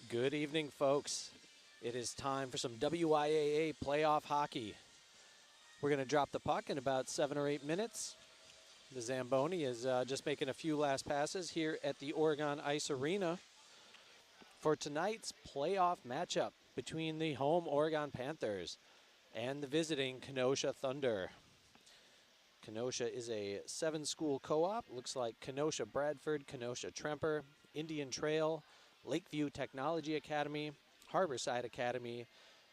Good evening, folks. It is time for some WIAA playoff hockey. We're going to drop the puck in about 7 or 8 minutes. The Zamboni is just making a few last passes here at the Oregon Ice Arena for tonight's playoff matchup between the home Oregon Panthers and the visiting Kenosha Thunder. Kenosha is a 7-school co-op. Looks like Kenosha Bradford, Kenosha Tremper, Indian Trail, Lakeview Technology Academy, Harborside Academy,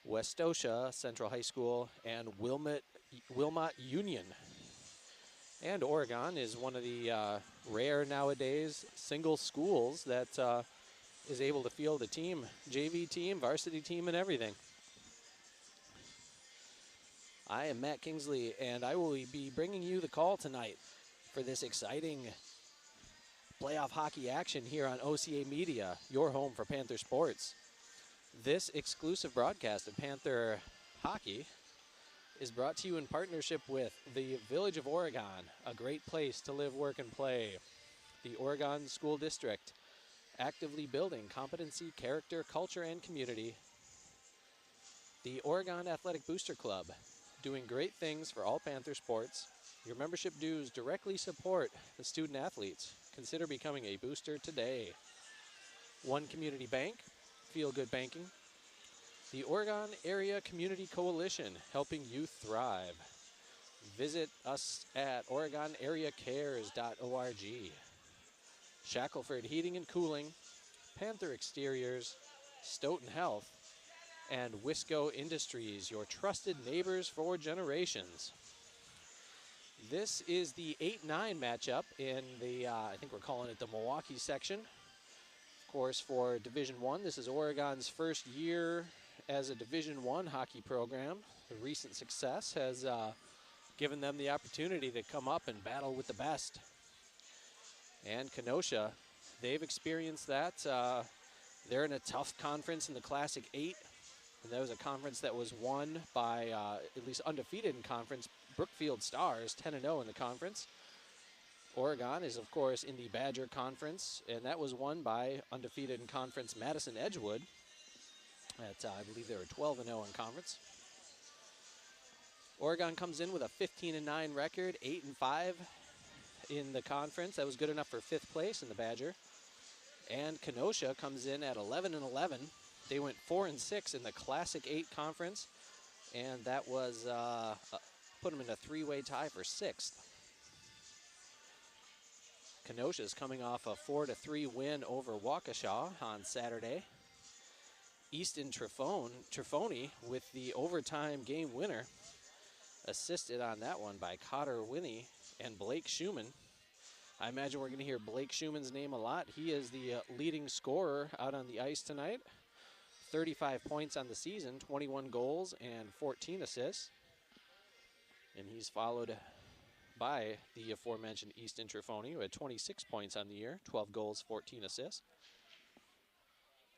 Westosha Central High School, and Wilmot Union. And Oregon is one of the rare nowadays single schools that is able to field a team, JV team, varsity team, and everything. I am Matt Kingsley, and I will be bringing you the call tonight for this exciting playoff hockey action here on OCA Media, your home for Panther sports. This exclusive broadcast of Panther hockey is brought to you in partnership with the Village of Oregon, a great place to live, work, and play. The Oregon School District, actively building competency, character, culture, and community. The Oregon Athletic Booster Club, doing great things for all Panther sports. Your membership dues directly support the student athletes. Consider becoming a booster today. One Community Bank, Feel Good Banking. The Oregon Area Community Coalition, helping youth thrive. Visit us at OregonAreaCares.org. Shackelford Heating and Cooling, Panther Exteriors, Stoughton Health, and Wisco Industries, your trusted neighbors for generations. This is the 8-9 matchup in the, I think we're calling it the Milwaukee section. Of course, for Division I, this is Oregon's first year as a Division I hockey program. The recent success has given them the opportunity to come up and battle with the best. And Kenosha, they've experienced that. They're in a tough conference in the Classic 8. And that was a conference that was won by, at least undefeated in conference, Brookfield Stars, 10-0 in the conference. Oregon is, of course, in the Badger Conference, and that was won by undefeated in conference Madison Edgewood. I believe they were 12-0 in conference. Oregon comes in with a 15-9 record, 8-5 in the conference. That was good enough for 5th place in the Badger. And Kenosha comes in at 11-11. They went 4-6 in the Classic 8 conference, and that was put them in a 3-way tie for 6th. Kenosha is coming off a 4-3 win over Waukesha on Saturday. Easton Trifoni with the overtime game winner, assisted on that one by Cotter Winnie and Blake Schumann. I imagine we're going to hear Blake Schumann's name a lot. He is the leading scorer out on the ice tonight. 35 points on the season, 21 goals and 14 assists. And he's followed by the aforementioned Easton Trifoni, who had 26 points on the year, 12 goals, 14 assists.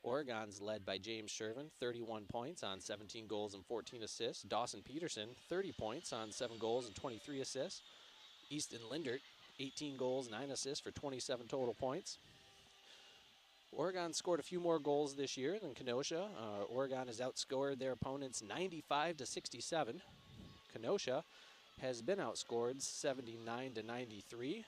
Oregon's led by James Shervin, 31 points on 17 goals and 14 assists. Dawson Peterson, 30 points on 7 goals and 23 assists. Easton Lindert, 18 goals, 9 assists for 27 total points. Oregon scored a few more goals this year than Kenosha. Oregon has outscored their opponents 95-67. Kenosha has been outscored 79-93.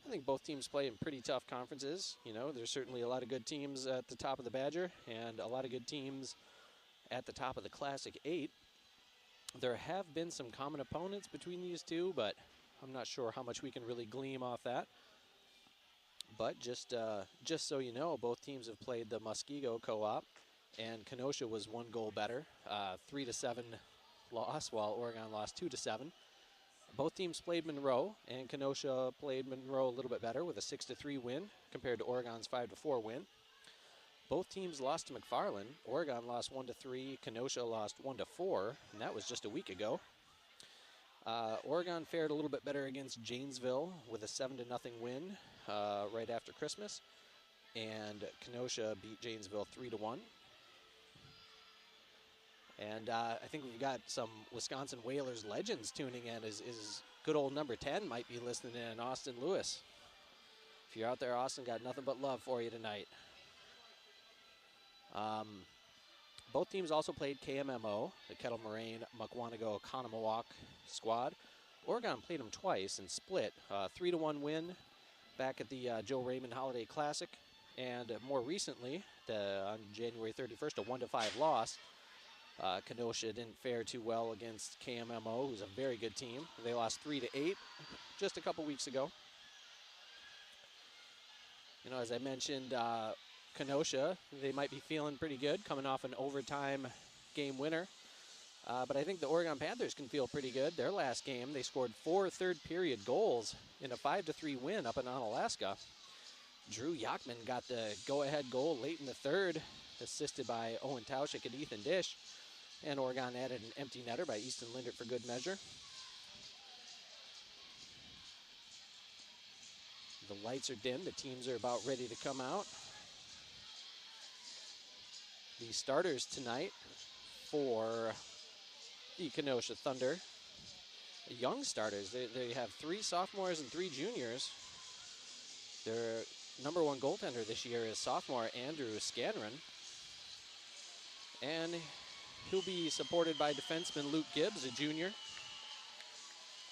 I think both teams play in pretty tough conferences. You know, there's certainly a lot of good teams at the top of the Badger and a lot of good teams at the top of the Classic 8. There have been some common opponents between these two, but I'm not sure how much we can really glean off that. But just so you know, both teams have played the Muskego co-op, and Kenosha was 1 goal better, 3-7 loss, while Oregon lost 2-7. Both teams played Monroe, and Kenosha played Monroe a little bit better with a 6-3 win compared to Oregon's 5-4 win. Both teams lost to McFarland. Oregon lost 1-3, Kenosha lost 1-4, and that was just a week ago. Oregon fared a little bit better against Janesville with a 7-0 win right after Christmas, and Kenosha beat Janesville 3-1. And I think we've got some Wisconsin Whalers legends tuning in. Is good old number 10 might be listening in, Austin Lewis. If you're out there, Austin, got nothing but love for you tonight. Both teams also played KMMO, the Kettle Moraine Mukwanago Conomowoc squad. Oregon played them twice and split. 3-1 win back at the Joe Raymond Holiday Classic. And more recently, on January 31st, a 1-5 loss. Kenosha didn't fare too well against KMMO, who's a very good team. They lost 3-8 just a couple weeks ago. You know, as I mentioned, Kenosha, they might be feeling pretty good coming off an overtime game winner. But I think the Oregon Panthers can feel pretty good. Their last game, they scored 4 third-period goals in a 5-3 win up in Onalaska. Drew Yachman got the go-ahead goal late in the third, assisted by Owen Tauschik and Ethan Dish. And Oregon added an empty netter by Easton Lindert for good measure. The lights are dim. The teams are about ready to come out. The starters tonight for the Kenosha Thunder, young starters. They have 3 sophomores and 3 juniors. Their number 1 goaltender this year is sophomore Andrew Scanron. And he'll be supported by defenseman Luke Gibbs, a junior,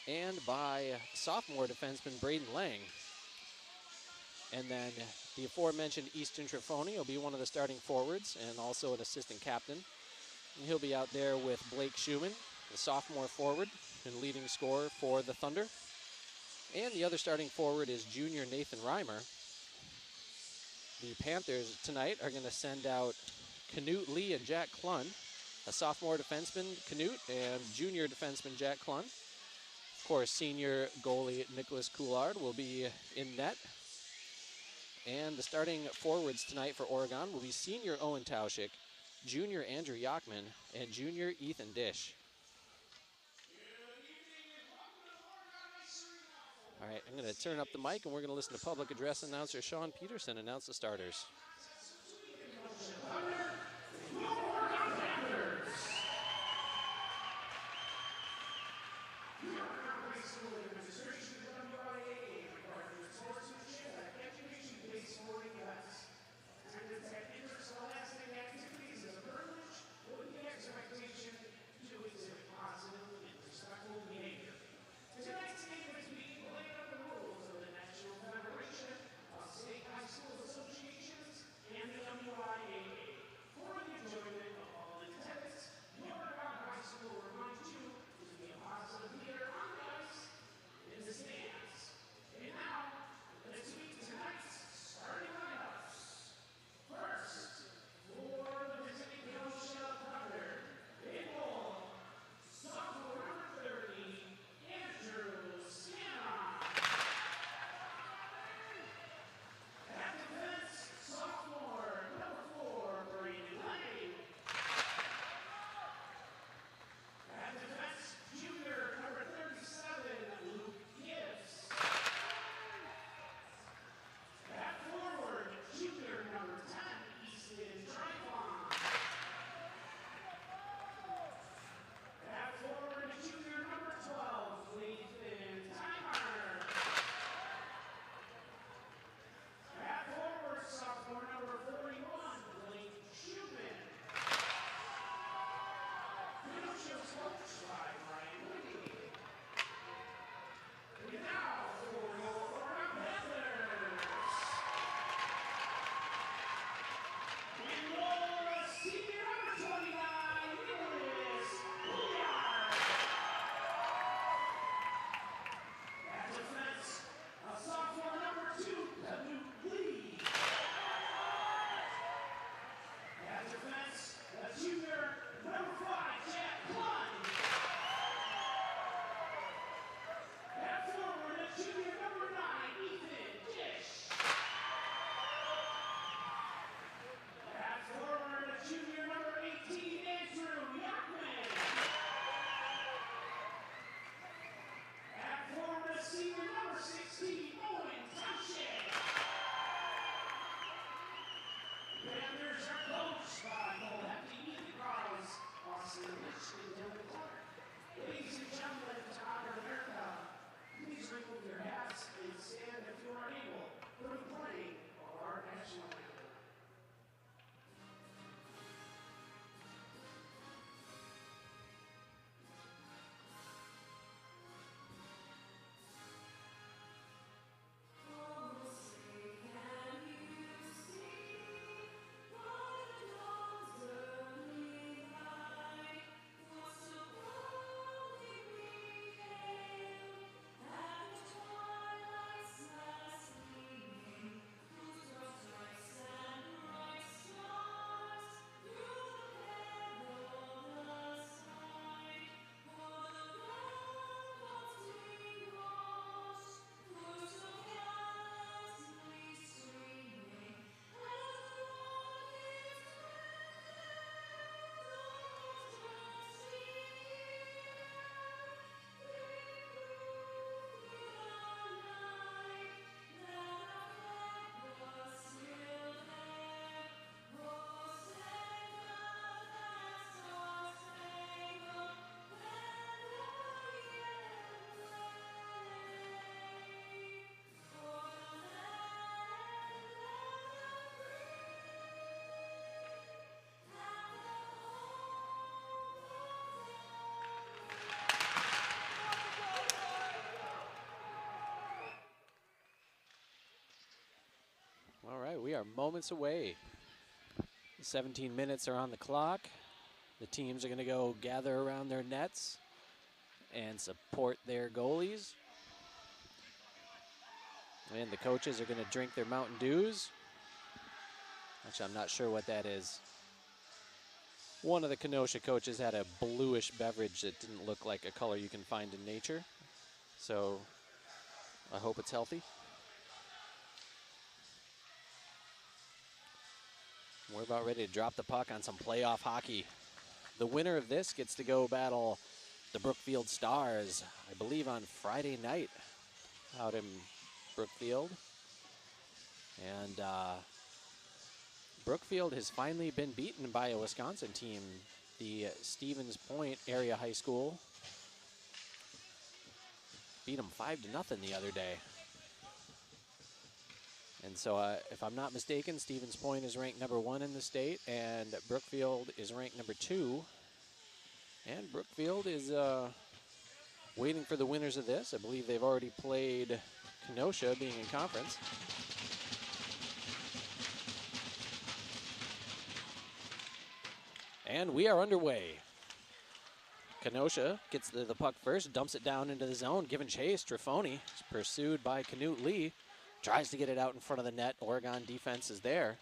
and by sophomore defenseman Braden Lang. And then the aforementioned Easton Trifoni will be one of the starting forwards and also an assistant captain. And he'll be out there with Blake Schumann, the sophomore forward and leading scorer for the Thunder. And the other starting forward is junior Nathan Reimer. The Panthers tonight are going to send out Knut Lee and Jack Klun, a sophomore defenseman, Knut, and junior defenseman, Jack Klun. Of course, senior goalie Nicholas Coulard will be in net. And the starting forwards tonight for Oregon will be senior Owen Tauschik, junior Andrew Yachman, and junior Ethan Dish. All right, I'm going to turn up the mic, and we're going to listen to public address announcer Sean Peterson announce the starters. All right, we are moments away. 17 minutes are on the clock. The teams are going to go gather around their nets and support their goalies. And the coaches are going to drink their Mountain Dews. Actually, I'm not sure what that is. One of the Kenosha coaches had a bluish beverage that didn't look like a color you can find in nature. So I hope it's healthy. We're about ready to drop the puck on some playoff hockey. The winner of this gets to go battle the Brookfield Stars, I believe on Friday night out in Brookfield. And Brookfield has finally been beaten by a Wisconsin team. The Stevens Point Area High School beat them 5-0 the other day. And so if I'm not mistaken, Stevens Point is ranked number 1 in the state, and Brookfield is ranked number 2. And Brookfield is waiting for the winners of this. I believe they've already played Kenosha, being in conference. And we are underway. Kenosha gets the puck first, dumps it down into the zone, giving chase. Trifoni is pursued by Knute Lee. Tries to get it out in front of the net. Oregon defense is there.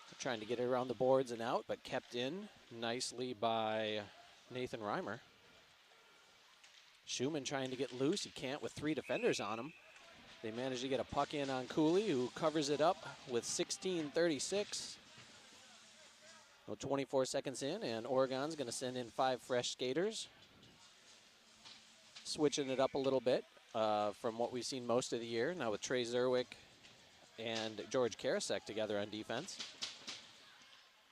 They're trying to get it around the boards and out, but kept in nicely by Nathan Reimer. Schumann trying to get loose. He can't with 3 defenders on him. They manage to get a puck in on Cooley, who covers it up with 16:36. Well, 24 seconds in, and Oregon's going to send in 5 fresh skaters. Switching it up a little bit from what we've seen most of the year. Now with Trey Zerwick and George Karasek together on defense.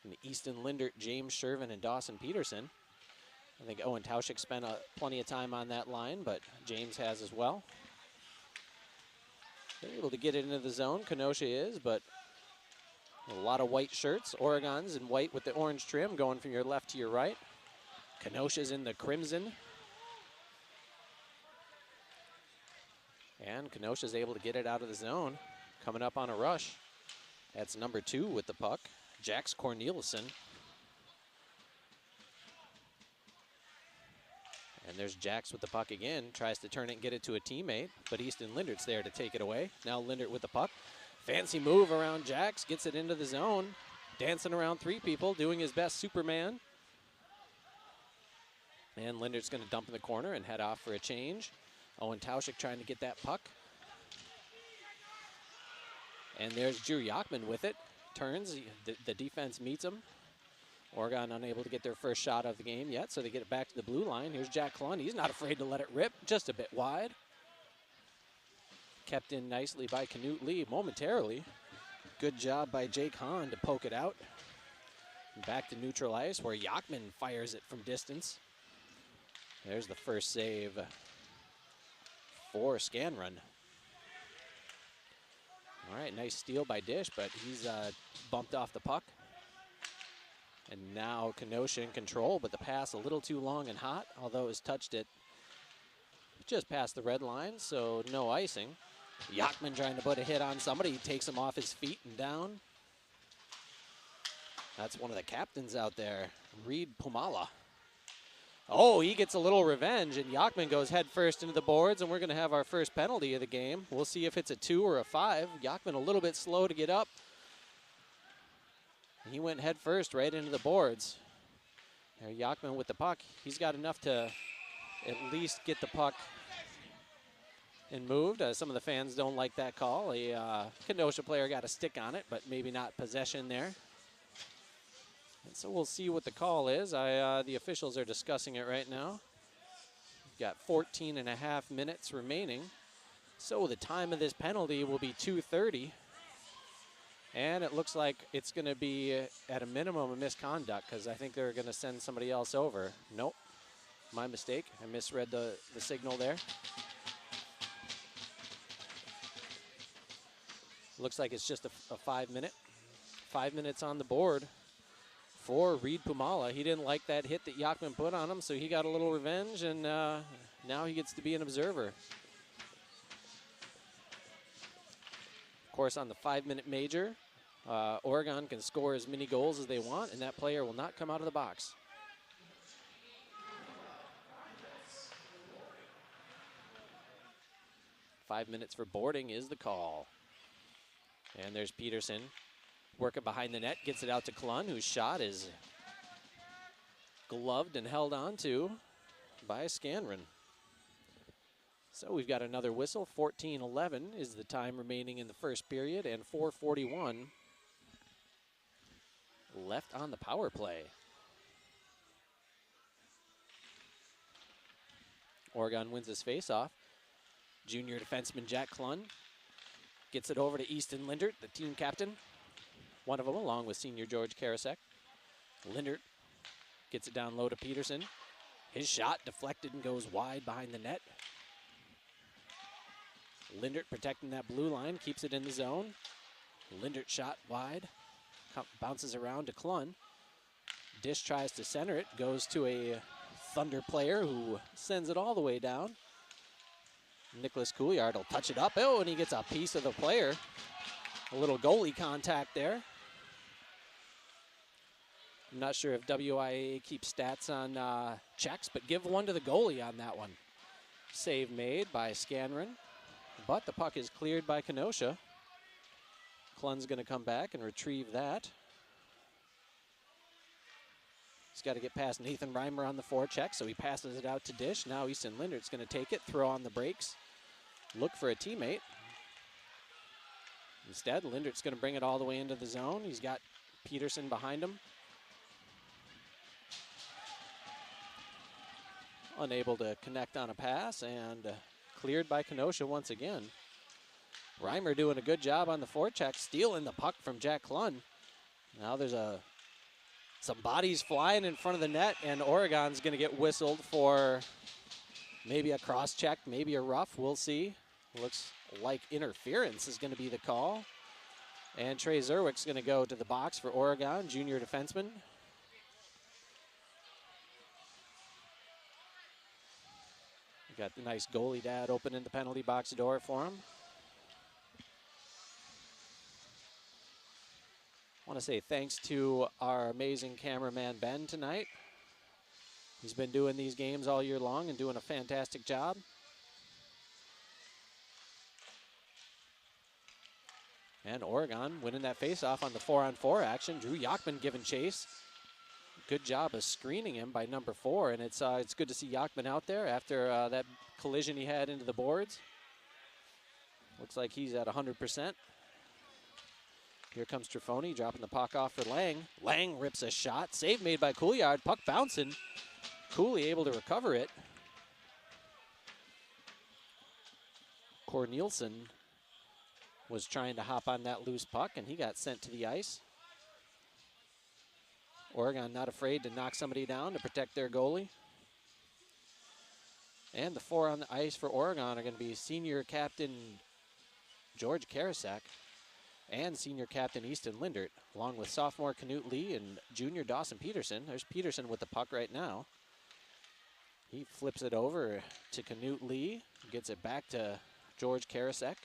And Easton Lindert, James Shervin, and Dawson Peterson. I think Owen Tauschik spent plenty of time on that line, but James has as well. They're able to get it into the zone. Kenosha is, but a lot of white shirts. Oregon's in white with the orange trim going from your left to your right. Kenosha's in the crimson. And Kenosha's able to get it out of the zone. Coming up on a rush. That's number 2 with the puck, Jax Corneliuson. And there's Jax with the puck again. Tries to turn it and get it to a teammate, but Easton Lindert's there to take it away. Now Lindert with the puck. Fancy move around Jax, gets it into the zone. Dancing around 3 people, doing his best Superman. And Lindert's going to dump in the corner and head off for a change. Owen Tauschik trying to get that puck. And there's Drew Yachman with it. Turns, the defense meets him. Oregon unable to get their first shot of the game yet, so they get it back to the blue line. Here's Jack Clund. He's not afraid to let it rip, just a bit wide. Kept in nicely by Knute Lee momentarily. Good job by Jake Hahn to poke it out. And back to neutral ice where Yachman fires it from distance. There's the first save for Scanrun. All right, nice steal by Dish, but he's bumped off the puck. And now Kenosha in control, but the pass a little too long and hot, although it's touched it just past the red line, so no icing. Yachman trying to put a hit on somebody. He takes him off his feet and down. That's one of the captains out there, Reed Pumala. Oh, he gets a little revenge, and Yachman goes head first into the boards, and we're going to have our first penalty of the game. We'll see if it's a 2 or a 5. Yachman a little bit slow to get up. He went head first right into the boards. There, Yachman with the puck. He's got enough to at least get the puck and moved. Some of the fans don't like that call. A Kenosha player got a stick on it, but maybe not possession there. And so we'll see what the call is. The officials are discussing it right now. We've got 14 and a half minutes remaining. So the time of this penalty will be 2:30. And it looks like it's going to be at a minimum a misconduct because I think they're going to send somebody else over. Nope, my mistake. I misread the signal there. Looks like it's just a 5 minute. 5 minutes on the board for Reed Pumala. He didn't like that hit that Yachman put on him, so he got a little revenge, and now he gets to be an observer. Of course, on the 5 minute major, Oregon can score as many goals as they want, and that player will not come out of the box. "5 minutes for boarding" is the call. And there's Peterson working behind the net, gets it out to Klun, whose shot is gloved and held on to by Scanron. So we've got another whistle. 14:11 is the time remaining in the first period, and 4:41 left on the power play. Oregon wins this faceoff. Junior defenseman Jack Klun gets it over to Easton Lindert, the team captain. One of them, along with senior George Karasek. Lindert gets it down low to Peterson. His shot deflected and goes wide behind the net. Lindert protecting that blue line, keeps it in the zone. Lindert shot wide, bounces around to Klun. Dish tries to center it, goes to a Thunder player who sends it all the way down. Nicholas Couillard will touch it up. Oh, and he gets a piece of the player. A little goalie contact there. I'm not sure if WIA keeps stats on checks, but give one to the goalie on that one. Save made by Scanron, but the puck is cleared by Kenosha. Klun's going to come back and retrieve that. He's got to get past Nathan Reimer on the forecheck, so he passes it out to Dish. Now Easton Lindert's going to take it, throw on the brakes, look for a teammate. Instead, Lindert's going to bring it all the way into the zone. He's got Peterson behind him. Unable to connect on a pass, and cleared by Kenosha once again. Reimer doing a good job on the forecheck, stealing the puck from Jack Klun. Now there's some bodies flying in front of the net, and Oregon's going to get whistled for maybe a cross-check, maybe a rough. We'll see. Looks like interference is going to be the call. And Trey Zerwick's going to go to the box for Oregon, junior defenseman. We got the nice goalie dad opening the penalty box door for him. I want to say thanks to our amazing cameraman Ben tonight. He's been doing these games all year long and doing a fantastic job. And Oregon winning that faceoff on the 4-on-4 action. Drew Yachman giving chase. Good job of screening him by number 4, and it's good to see Yachman out there after that collision he had into the boards. Looks like he's at 100%. Here comes Trifoni, dropping the puck off for Lang. Lang rips a shot. Save made by Couillard. Puck bouncing. Cooley able to recover it. Cornelison was trying to hop on that loose puck, and he got sent to the ice. Oregon not afraid to knock somebody down to protect their goalie. And the 4 on the ice for Oregon are going to be senior captain George Karasek and senior captain Easton Lindert, along with sophomore Knut Lee and junior Dawson Peterson. There's Peterson with the puck right now. He flips it over to Knut Lee, gets it back to George Karasek.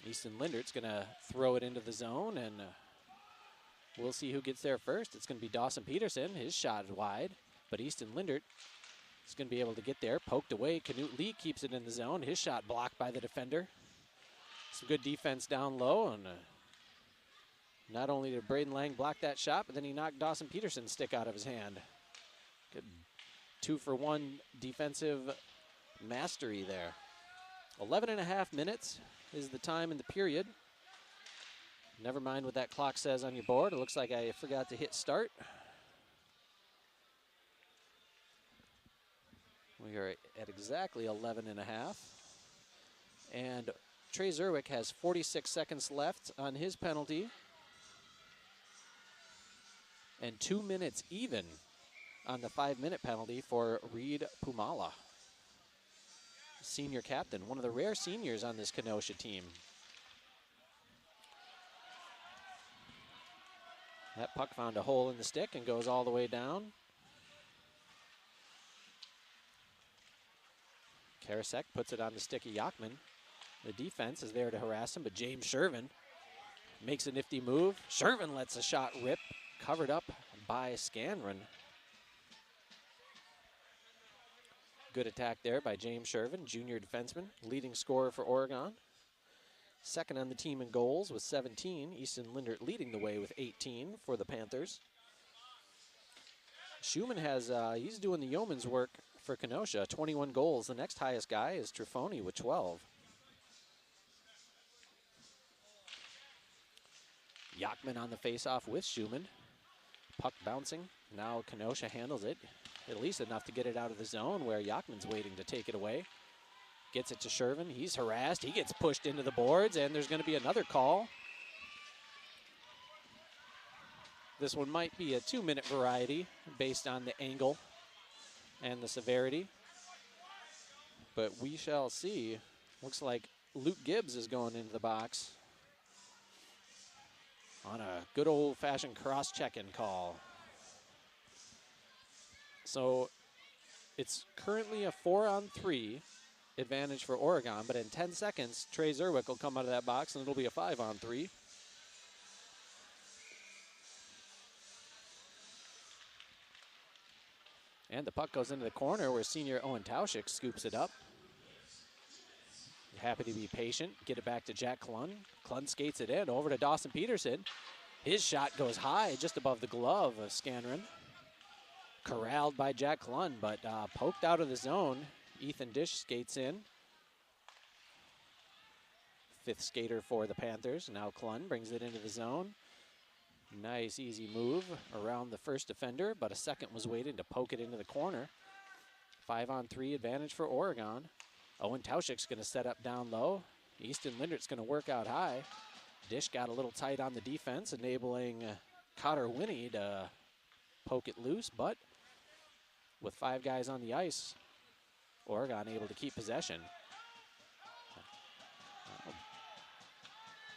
Easton Lindert's going to throw it into the zone, and we'll see who gets there first. It's going to be Dawson Peterson. His shot is wide, but Easton Lindert is going to be able to get there. Poked away. Knut Lee keeps it in the zone. His shot blocked by the defender. Some good defense down low, and not only did Braden Lang block that shot, but then he knocked Dawson Peterson's stick out of his hand. Good 2-for-1 defensive mastery there. 11.5 minutes is the time in the period. Never mind what that clock says on your board. It looks like I forgot to hit start. We are at exactly 11.5. And Trey Zerwick has 46 seconds left on his penalty. And 2 minutes even on the 5-minute penalty for Reed Pumala. Senior captain, one of the rare seniors on this Kenosha team. That puck found a hole in the stick and goes all the way down. Karasek puts it on the stick of Yachman. The defense is there to harass him, but James Shervin makes a nifty move. Shervin lets a shot rip, covered up by Scanron. Good attack there by James Shervin, junior defenseman, leading scorer for Oregon. Second on the team in goals with 17. Easton Lindert leading the way with 18 for the Panthers. Schumann has, he's doing the yeoman's work for Kenosha, 21 goals. The next highest guy is Trifoni with 12. Yachman on the faceoff with Schumann. Puck bouncing. Now Kenosha handles it, at least enough to get it out of the zone where Yachman's waiting to take it away. Gets it to Shervin. He's harassed. He gets pushed into the boards, and there's going to be another call. This one might be a 2-minute variety based on the angle and the severity. But we shall see. Looks like Luke Gibbs is going into the box on a good old-fashioned cross-check-in call. So it's currently a 4-on-3 advantage for Oregon, but in 10 seconds, Trey Zerwick will come out of that box, and it'll be a 5-on-3. And the puck goes into the corner where senior Owen Tauschik scoops it up. Happy to be patient. Get it back to Jack Klun. Klun skates it in over to Dawson Peterson. His shot goes high just above the glove of Scanron. Corralled by Jack Klun, but poked out of the zone. Ethan Dish skates in. Fifth skater for the Panthers. Now Klun brings it into the zone. Nice, easy move around the first defender, but a second was waiting to poke it into the corner. 5-on-3 advantage for Oregon. Owen Tauschik's going to set up down low. Easton Lindert's going to work out high. Dish got a little tight on the defense, enabling Cotter Winnie to poke it loose, but with 5 guys on the ice, Oregon able to keep possession.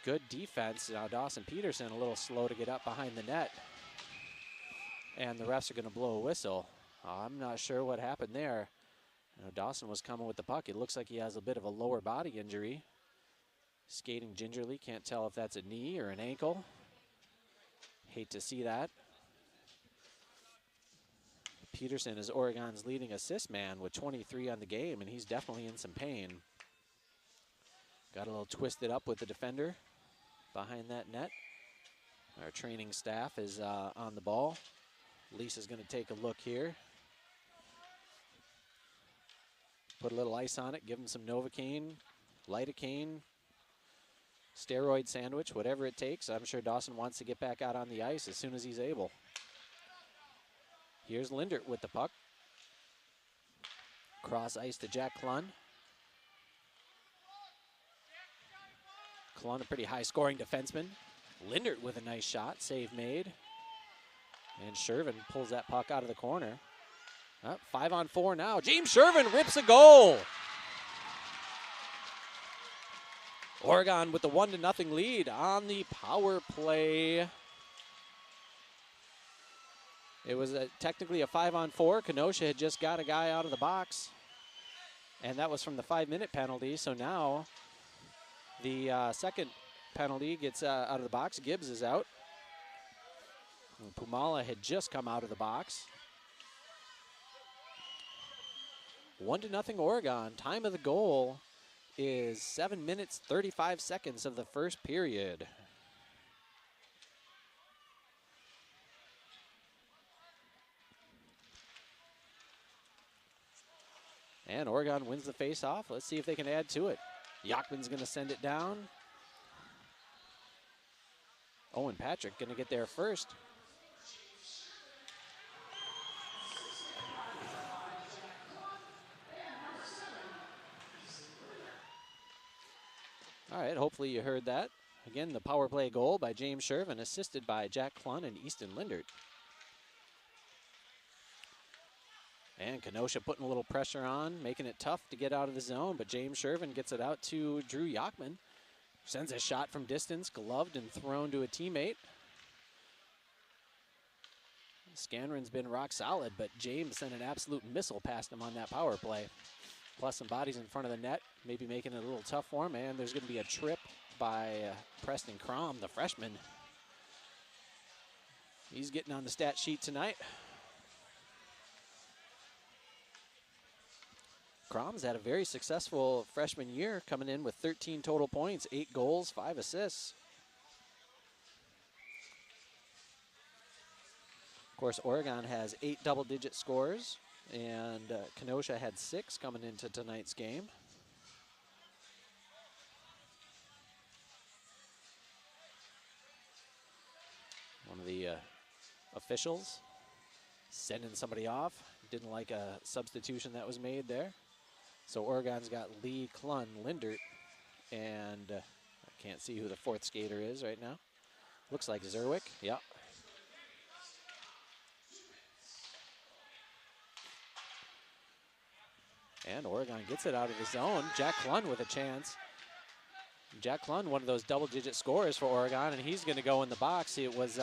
Good defense. Now Dawson Peterson a little slow to get up behind the net. And the refs are going to blow a whistle. I'm not sure what happened there. Dawson was coming with the puck. It looks like he has a bit of a lower body injury. Skating gingerly. Can't tell if that's a knee or an ankle. Hate to see that. Peterson is Oregon's leading assist man with 23 on the game, and he's definitely in some pain. Got a little twisted up with the defender behind that net. Our training staff is on the ball. Lisa's going to take a look here. Put a little ice on it, give him some Novocaine, lidocaine, steroid sandwich, whatever it takes. I'm sure Dawson wants to get back out on the ice as soon as he's able. Here's Lindert with the puck. Cross ice to Jack Klun. Klun, a pretty high-scoring defenseman. Lindert with a nice shot, save made. And Shervin pulls that puck out of the corner. 5-on-4 now. James Shervin rips a goal. Oregon with the 1-0 lead on the power play. It was technically a 5-on-4. Kenosha had just got a guy out of the box. And that was from the 5-minute penalty. So now the second penalty gets out of the box. Gibbs is out. And Pumala had just come out of the box. 1-0 Oregon. Time of the goal is 7 minutes, 35 seconds of the first period. And Oregon wins the face-off. Let's see if they can add to it. Yachman's going to send it down. Owen Patrick going to get there first. All right, hopefully you heard that. Again, the power play goal by James Shervin, assisted by Jack Klun and Easton Lindert. And Kenosha putting a little pressure on, making it tough to get out of the zone, but James Shervin gets it out to Drew Yachman. Sends a shot from distance, gloved and thrown to a teammate. Scanron's been rock solid, but James sent an absolute missile past him on that power play. Plus some bodies in front of the net, maybe making it a little tough for him, and there's going to be a trip by Preston Crom, the freshman. He's getting on the stat sheet tonight. Crom's had a very successful freshman year, coming in with 13 total points, 8 goals, 5 assists. Of course, Oregon has 8 double-digit scores, and Kenosha had 6 coming into tonight's game. One of the officials sending somebody off. Didn't like a substitution that was made there. So Oregon's got Lee, Klun, Lindert, and I can't see who the 4th skater is right now. Looks like Zerwick, yeah. And Oregon gets it out of the zone. Jack Klun with a chance. Jack Klun, one of those double-digit scorers for Oregon, and he's going to go in the box. He was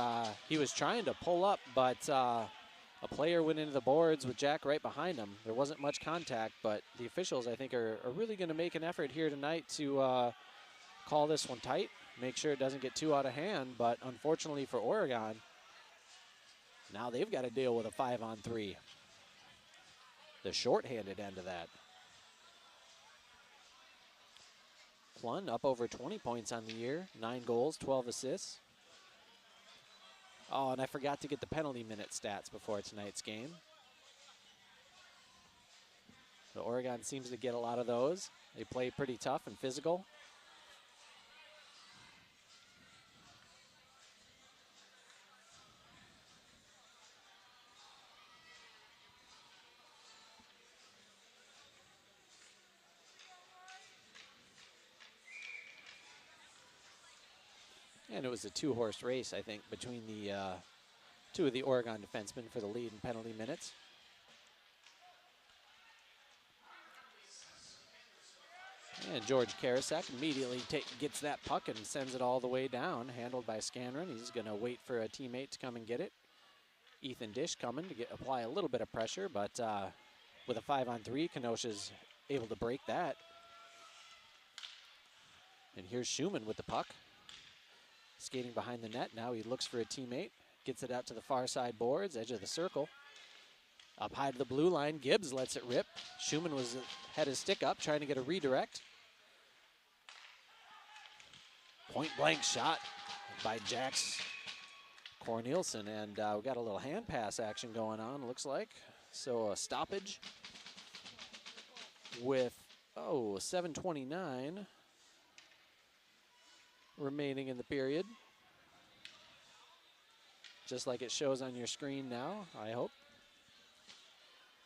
trying to pull up, but a player went into the boards with Jack right behind him. There wasn't much contact, but the officials, I think, are really going to make an effort here tonight to call this one tight, make sure it doesn't get too out of hand. But unfortunately for Oregon, now they've got to deal with a 5-on-3. The shorthanded end of that. Klun up over 20 points on the year, 9 goals, 12 assists. Oh, and I forgot to get the penalty minute stats before tonight's game. So Oregon seems to get a lot of those. They play pretty tough and physical. And it was a 2-horse race, I think, between the 2 of the Oregon defensemen for the lead in penalty minutes. And George Karasek immediately gets that puck and sends it all the way down, handled by Scanron. He's going to wait for a teammate to come and get it. Ethan Dish coming to apply a little bit of pressure, but with a 5-on-3, Kenosha's able to break that. And here's Schumann with the puck. Skating behind the net. Now he looks for a teammate. Gets it out to the far side boards, edge of the circle. Up high to the blue line. Gibbs lets it rip. Schumann had his stick up, trying to get a redirect. Point blank shot by Jax Corneliuson. And we got a little hand pass action going on, looks like. So a stoppage with, 7:29 remaining in the period. Just like it shows on your screen now, I hope.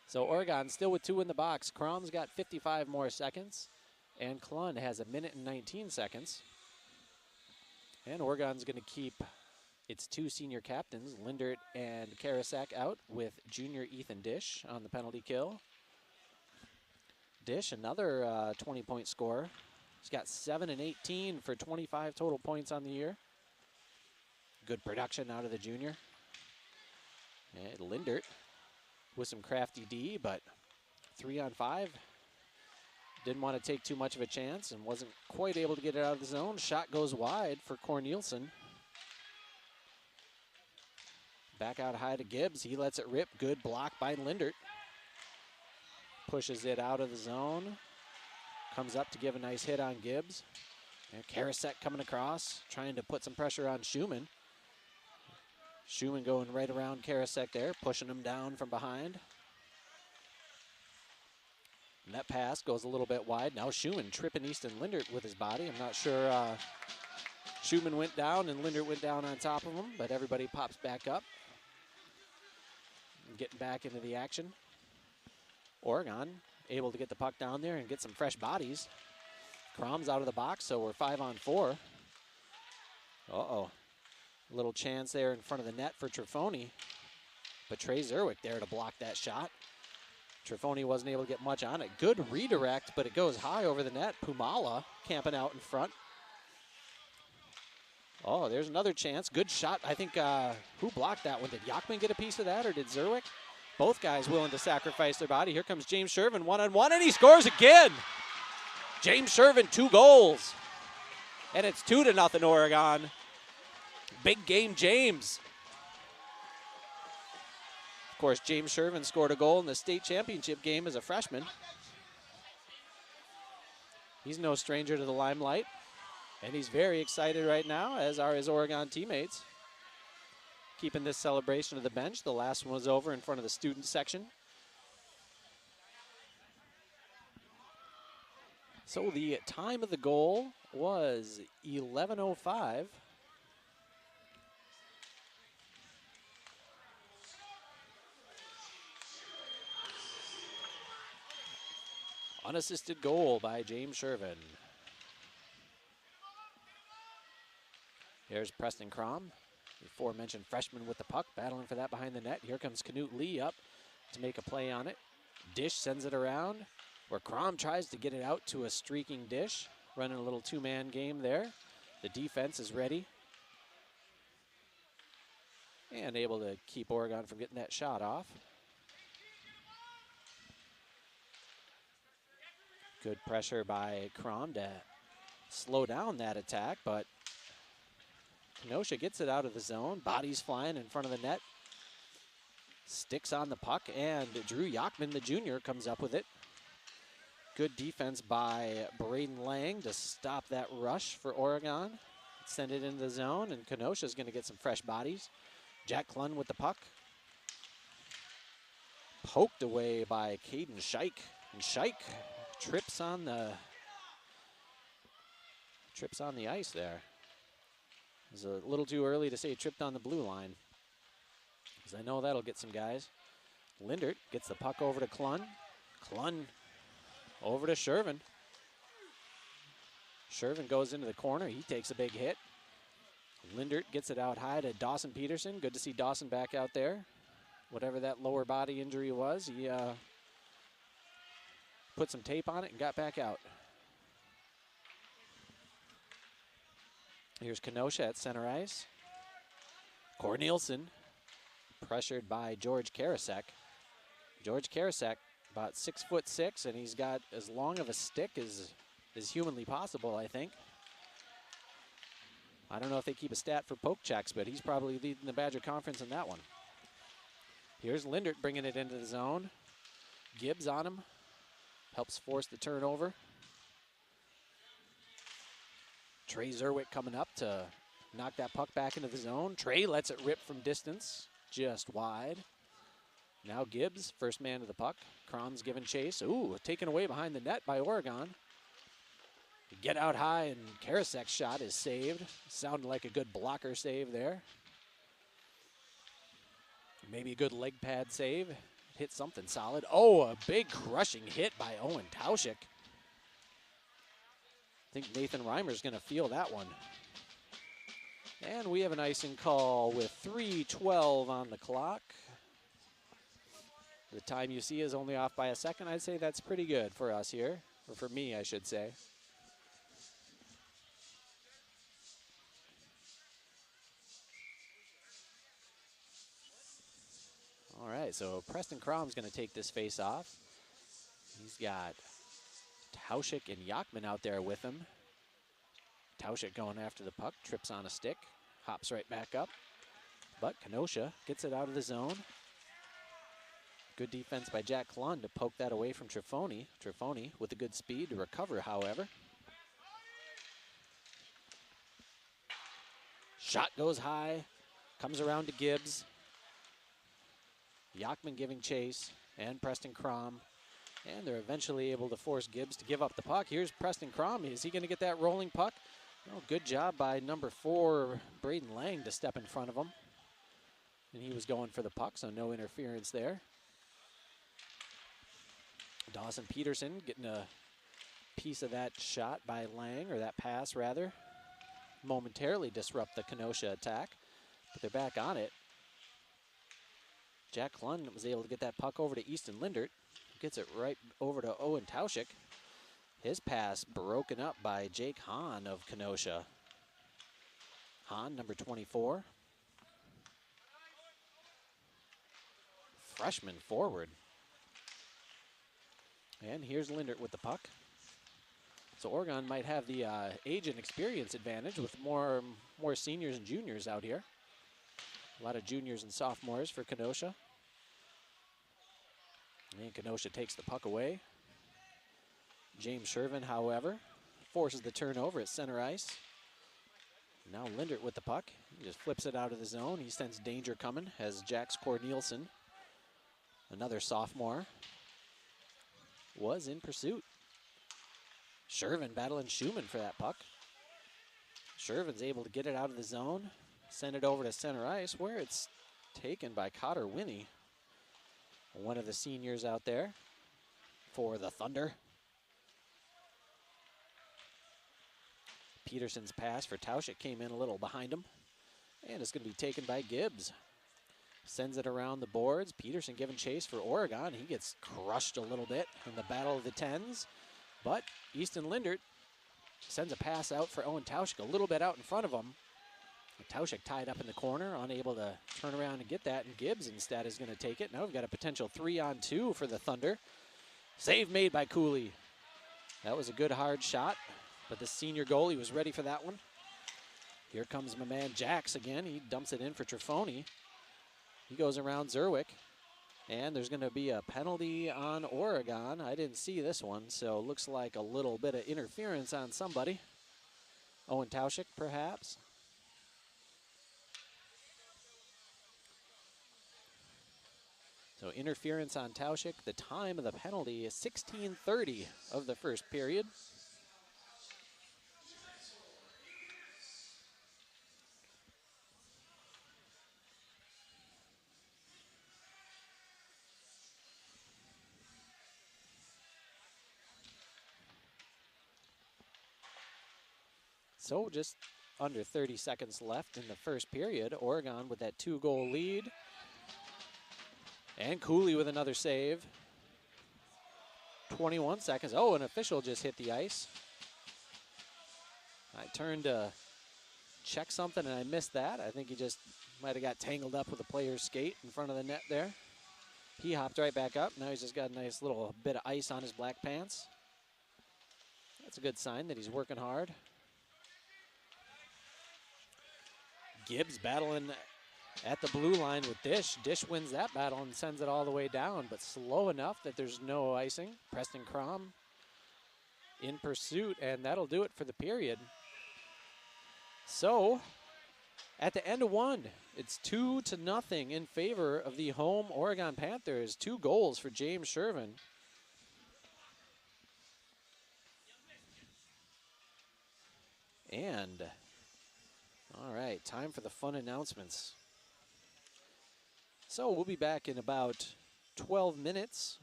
So Oregon still with 2 in the box. Crom's got 55 more seconds, and Klun has 1 minute and 19 seconds. And Oregon's going to keep its 2 senior captains, Lindert and Karasek, out with junior Ethan Dish on the penalty kill. Dish, another 20-point scorer. He's got 7 and 18 for 25 total points on the year. Good production out of the junior. And Lindert with some crafty D, but 3-on-5. Didn't want to take too much of a chance and wasn't quite able to get it out of the zone. Shot goes wide for Corneliuson. Back out high to Gibbs. He lets it rip. Good block by Lindert. Pushes it out of the zone. Comes up to give a nice hit on Gibbs. And Karasek coming across, trying to put some pressure on Schumann. Schumann going right around Karasek there, pushing him down from behind. And that pass goes a little bit wide. Now Schumann tripping Easton Lindert with his body. I'm not sure Schumann went down and Lindert went down on top of him, but everybody pops back up. And getting back into the action. Oregon able to get the puck down there and get some fresh bodies. Crom's out of the box, so we're 5-on-4. Uh-oh. Little chance there in front of the net for Trifoni. But Trey Zerwick there to block that shot. Trifoni wasn't able to get much on it. Good redirect, but it goes high over the net. Pumala camping out in front. Oh, there's another chance. Good shot. I think, who blocked that one? Did Yachman get a piece of that, or did Zerwick? Both guys willing to sacrifice their body. Here comes James Shervin, 1-on-1, and he scores again. James Shervin, 2 goals. And it's 2-0 Oregon. Big game, James. Of course, James Shervin scored a goal in the state championship game as a freshman. He's no stranger to the limelight, and he's very excited right now, as are his Oregon teammates. Keeping this celebration to the bench. The last one was over in front of the student section. So the time of the goal was 11:05. Unassisted goal by James Shervin. Here's Preston Crom, the aforementioned freshman with the puck, battling for that behind the net. Here comes Knut Lee up to make a play on it. Dish sends it around, where Crom tries to get it out to a streaking Dish, running a little two-man game there. The defense is ready and able to keep Oregon from getting that shot off. Good pressure by Crom to slow down that attack, but Kenosha gets it out of the zone. Bodies flying in front of the net. Sticks on the puck, and Drew Yachman, the junior, comes up with it. Good defense by Braden Lang to stop that rush for Oregon. Send it into the zone, and Kenosha's going to get some fresh bodies. Jack Klun with the puck. Poked away by Caden Scheich. And Scheich trips on the ice there. It was a little too early to say tripped on the blue line, because I know that'll get some guys. Lindert gets the puck over to Klun. Klun over to Shervin. Shervin goes into the corner. He takes a big hit. Lindert gets it out high to Dawson Peterson. Good to see Dawson back out there. Whatever that lower body injury was, he put some tape on it and got back out. Here's Kenosha at center ice. Cornelison pressured by George Karasek. George Karasek, about 6'6", and he's got as long of a stick as is humanly possible, I think. I don't know if they keep a stat for poke checks, but he's probably leading the Badger Conference in that one. Here's Lindert bringing it into the zone. Gibbs on him. Helps force the turnover. Trey Zerwick coming up to knock that puck back into the zone. Trey lets it rip from distance, just wide. Now Gibbs, first man to the puck. Crom's giving chase. Ooh, taken away behind the net by Oregon. Get out high, and Karasek's shot is saved. Sounded like a good blocker save there. Maybe a good leg pad save. Hit something solid. Oh, a big crushing hit by Owen Tauschik. I think Nathan Reimer's going to feel that one. And we have an icing call with 3:12 on the clock. The time you see is only off by a second. I'd say that's pretty good for us here, or for me, I should say. All right, so Preston Crom's going to take this face off. He's got Tauschik and Yachman out there with him. Tauschik going after the puck, trips on a stick, hops right back up. But Kenosha gets it out of the zone. Good defense by Jack Klun to poke that away from Trifoni. Trifoni with a good speed to recover, however. Shot goes high, comes around to Gibbs. Yachman giving chase, and Preston Crom. And they're eventually able to force Gibbs to give up the puck. Here's Preston Crom. Is he going to get that rolling puck? Oh, good job by number 4, Braden Lang, to step in front of him. And he was going for the puck, so no interference there. Dawson Peterson getting a piece of that shot by Lang, or that pass rather. Momentarily disrupt the Kenosha attack, but they're back on it. Jack Klun was able to get that puck over to Easton Lindert. Gets it right over to Owen Tauschik. His pass broken up by Jake Hahn of Kenosha. Hahn, number 24. Freshman forward. And here's Lindert with the puck. So Oregon might have the age and experience advantage with more seniors and juniors out here. A lot of juniors and sophomores for Kenosha. And Kenosha takes the puck away. James Shervin, however, forces the turnover at center ice. Now Lindert with the puck. He just flips it out of the zone. He sends danger coming as Jax Cornelison, another sophomore, was in pursuit. Shervin battling Schumann for that puck. Shervin's able to get it out of the zone, send it over to center ice where it's taken by Cotter Winnie, one of the seniors out there for the Thunder. Peterson's pass for Tauschik came in a little behind him, and it's going to be taken by Gibbs. Sends it around the boards. Peterson giving chase for Oregon. He gets crushed a little bit in the battle of the tens, but Easton Lindert sends a pass out for Owen Tauschik a little bit out in front of him. Tauschik tied up in the corner, unable to turn around and get that, and Gibbs instead is going to take it. Now we've got a potential 3-on-2 for the Thunder. Save made by Cooley. That was a good hard shot, but the senior goalie was ready for that one. Here comes my man Jax again. He dumps it in for Trifoni. He goes around Zerwick, and there's going to be a penalty on Oregon. I didn't see this one, so it looks like a little bit of interference on somebody. Owen Tauschik, perhaps. So interference on Tauschik. The time of the penalty is 16:30 of the first period. So just under 30 seconds left in the first period. Oregon with that 2-goal lead. And Cooley with another save. 21 seconds. Oh, an official just hit the ice. I turned to check something and I missed that. I think he just might have got tangled up with a player's skate in front of the net there. He hopped right back up. Now he's just got a nice little bit of ice on his black pants. That's a good sign that he's working hard. Gibbs battling at the blue line with Dish. Dish wins that battle and sends it all the way down, but slow enough that there's no icing. Preston Crom in pursuit, and that'll do it for the period. So, at the end of one, it's 2-0 in favor of the home Oregon Panthers. 2 goals for James Shervin. And, all right, time for the fun announcements. So we'll be back in about 12 minutes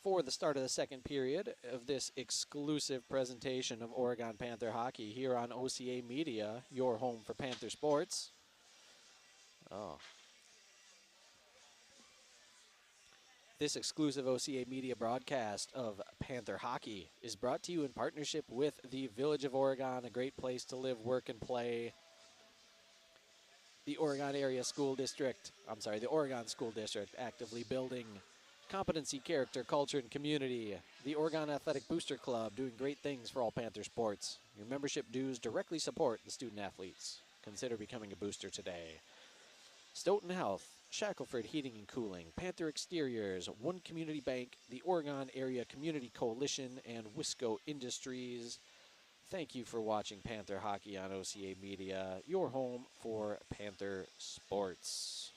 for the start of the second period of this exclusive presentation of Oregon Panther hockey here on OCA Media, your home for Panther sports. This exclusive OCA Media broadcast of Panther hockey is brought to you in partnership with the Village of Oregon, a great place to live, work, and play. The Oregon School District actively building competency, character, culture, and community. The Oregon Athletic Booster Club doing great things for all Panther sports. Your membership dues directly support the student athletes. Consider becoming a booster today. Stoughton Health, Shackelford Heating and Cooling, Panther Exteriors, One Community Bank, the Oregon Area Community Coalition, and Wisco Industries. Thank you for watching Panther Hockey on OCA Media, your home for Panther sports.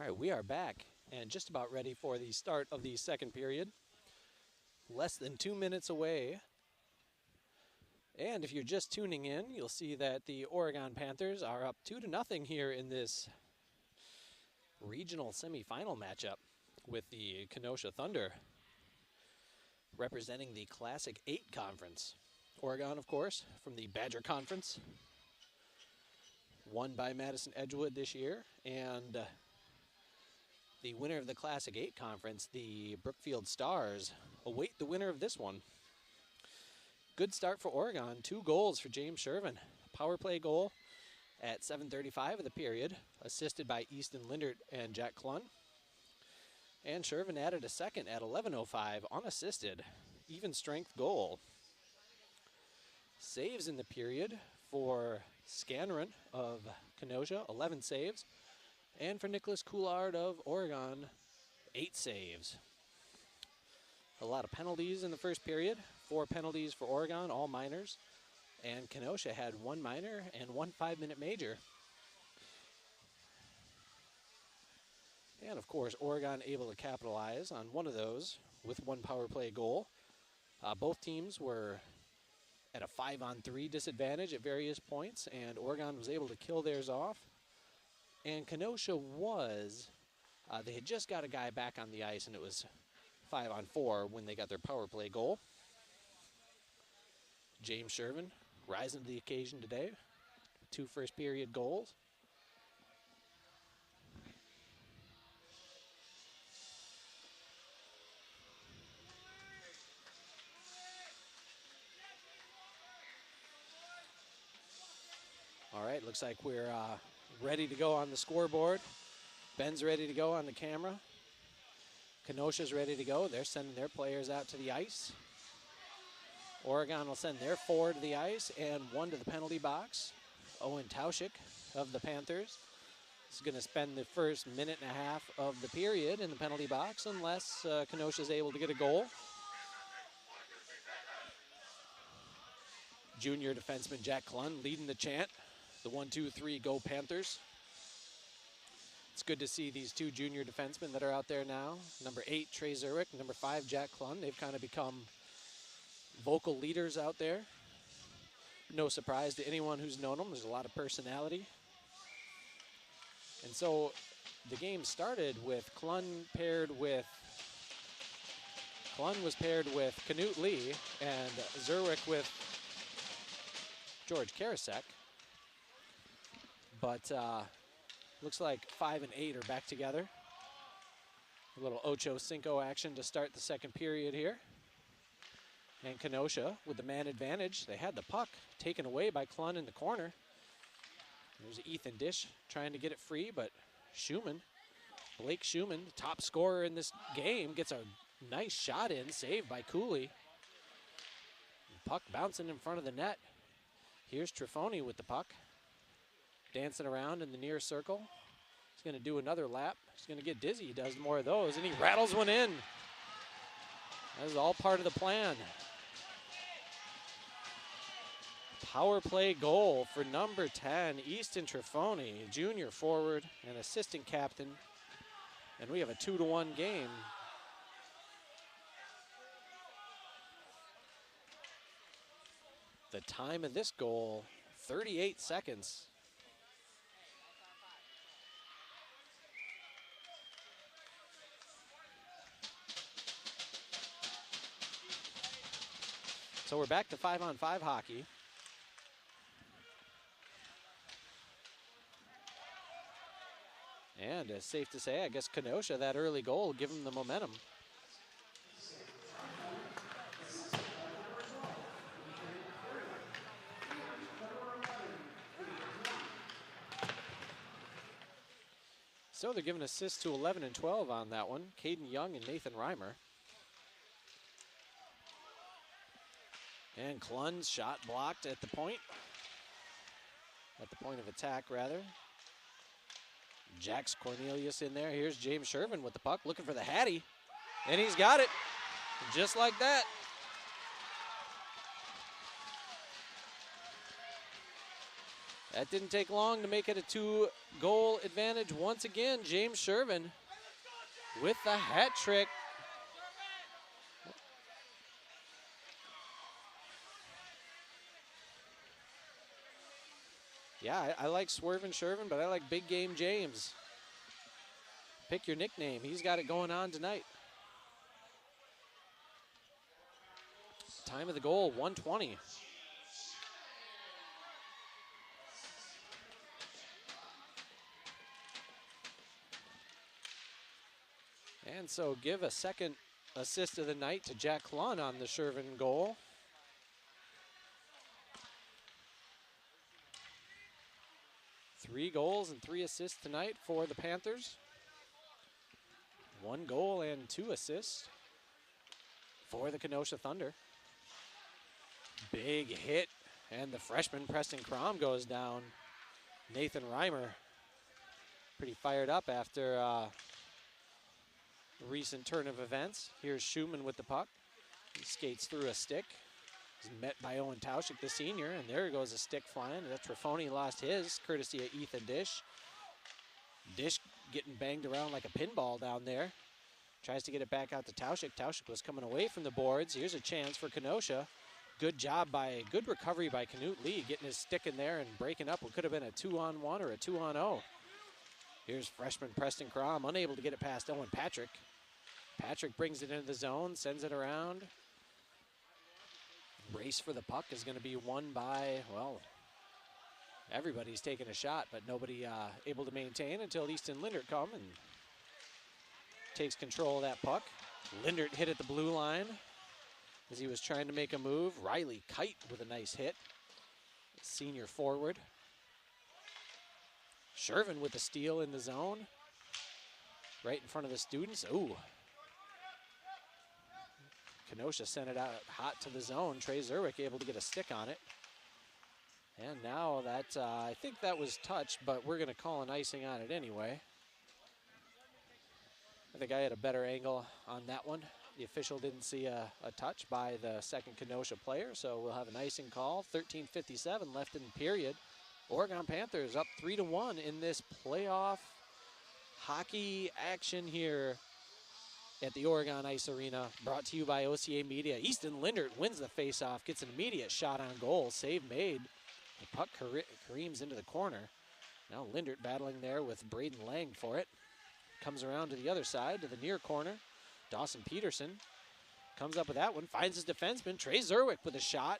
right, we are back and just about ready for the start of the second period. Less than 2 minutes away. And if you're just tuning in, you'll see that the Oregon Panthers are up 2-0 here in this regional semifinal matchup with the Kenosha Thunder, representing the Classic 8 Conference. Oregon, of course, from the Badger Conference, won by Madison Edgewood this year, and the winner of the Classic 8 Conference, the Brookfield Stars, await the winner of this one. Good start for Oregon. 2 goals for James Shervin. Power play goal at 7:35 of the period, assisted by Easton Lindert and Jack Klun. And Shervin added a second at 11:05, unassisted. Even strength goal. Saves in the period for Scanron of Kenosha, 11 saves. And for Nicholas Coulard of Oregon, 8 saves. A lot of penalties in the first period. 4 penalties for Oregon, all minors. And Kenosha had 1 minor and 1 5-minute major. And of course, Oregon able to capitalize on one of those with 1 power play goal. Both teams were at a 5-on-3 disadvantage at various points, and Oregon was able to kill theirs off. And Kenosha was, they had just got a guy back on the ice, and it was 5-on-4 when they got their power play goal. James Shervin rising to the occasion today. 2 first period goals. All right, looks like we're ready to go on the scoreboard. Ben's ready to go on the camera. Kenosha's ready to go. They're sending their players out to the ice. Oregon will send their 4 to the ice and 1 to the penalty box. Owen Tauschik of the Panthers is going to spend the first minute and a half of the period in the penalty box unless Kenosha is able to get a goal. Junior defenseman Jack Klun leading the chant. The 1-2-3 go Panthers. It's good to see these 2 junior defensemen that are out there now. Number 8, Trey Zerwick. Number 5, Jack Klun. They've kind of become vocal leaders out there. No surprise to anyone who's known them. There's a lot of personality. And so the game started with Klun was paired with Knut Lee and Zerwick with George Karasek. But looks like 5 and 8 are back together. A little Ocho Cinco action to start the second period here. And Kenosha with the man advantage. They had the puck taken away by Klun in the corner. There's Ethan Dish trying to get it free, but Blake Schumann, the top scorer in this game, gets a nice shot in, saved by Cooley. Puck bouncing in front of the net. Here's Trifoni with the puck. Dancing around in the near circle. He's going to do another lap. He's going to get dizzy. He does more of those, and he rattles one in. That is all part of the plan. Power play goal for number 10, Easton Trifoni, junior forward and assistant captain. And we have a 2-1 game. The time of this goal, 38 seconds. So we're back to 5-on-5 hockey. And it's safe to say, I guess Kenosha, that early goal will give them the momentum. So they're giving assists to 11 and 12 on that one. Caden Young and Nathan Reimer. And Klun's shot blocked at the point. At the point of attack, rather. Jax Cornelius in there. Here's James Shervin with the puck, looking for the Hattie. And he's got it, just like that. That didn't take long to make it a 2-goal advantage once again. James Shervin with the hat trick. Yeah, I like Swervin' Shervin, but I like Big Game James. Pick your nickname. He's got it going on tonight. Time of the goal, 1:20. And so give a second assist of the night to Jack Klun on the Shervin goal. Three goals and 3 assists tonight for the Panthers. 1 goal and 2 assists for the Kenosha Thunder. Big hit, and the freshman Preston Crom goes down. Nathan Reimer pretty fired up after a recent turn of events. Here's Schumann with the puck. He skates through a stick. He's met by Owen Tauschik, the senior, and there goes a stick flying. Trifoni lost his, courtesy of Ethan Dish. Dish getting banged around like a pinball down there. Tries to get it back out to Tauschik. Tauschik was coming away from the boards. Here's a chance for Kenosha. Good recovery by Knut Lee, getting his stick in there and breaking up what could have been a 2-on-1 or a 2-on-0. Here's freshman Preston Crom, unable to get it past Owen Patrick. Patrick brings it into the zone, sends it around. Race for the puck is going to be won by, well, everybody's taking a shot, but nobody able to maintain until Easton Lindert come and takes control of that puck. Lindert hit at the blue line as he was trying to make a move. Riley Kite with a nice hit. Senior forward. Shervin with the steal in the zone. Right in front of the students. Ooh. Kenosha sent it out hot to the zone. Trey Zerwick able to get a stick on it. And now that, I think that was touched, but we're going to call an icing on it anyway. I think I had a better angle on that one. The official didn't see a touch by the second Kenosha player, so we'll have an icing call. 13:57 left in the period. Oregon Panthers up 3-1 in this playoff hockey action here at the Oregon Ice Arena, brought to you by OCA Media. Easton Lindert wins the faceoff, gets an immediate shot on goal. Save made. The puck careens into the corner. Now Lindert battling there with Braden Lang for it. Comes around to the other side, to the near corner. Dawson Peterson comes up with that one, finds his defenseman. Trey Zerwick with a shot.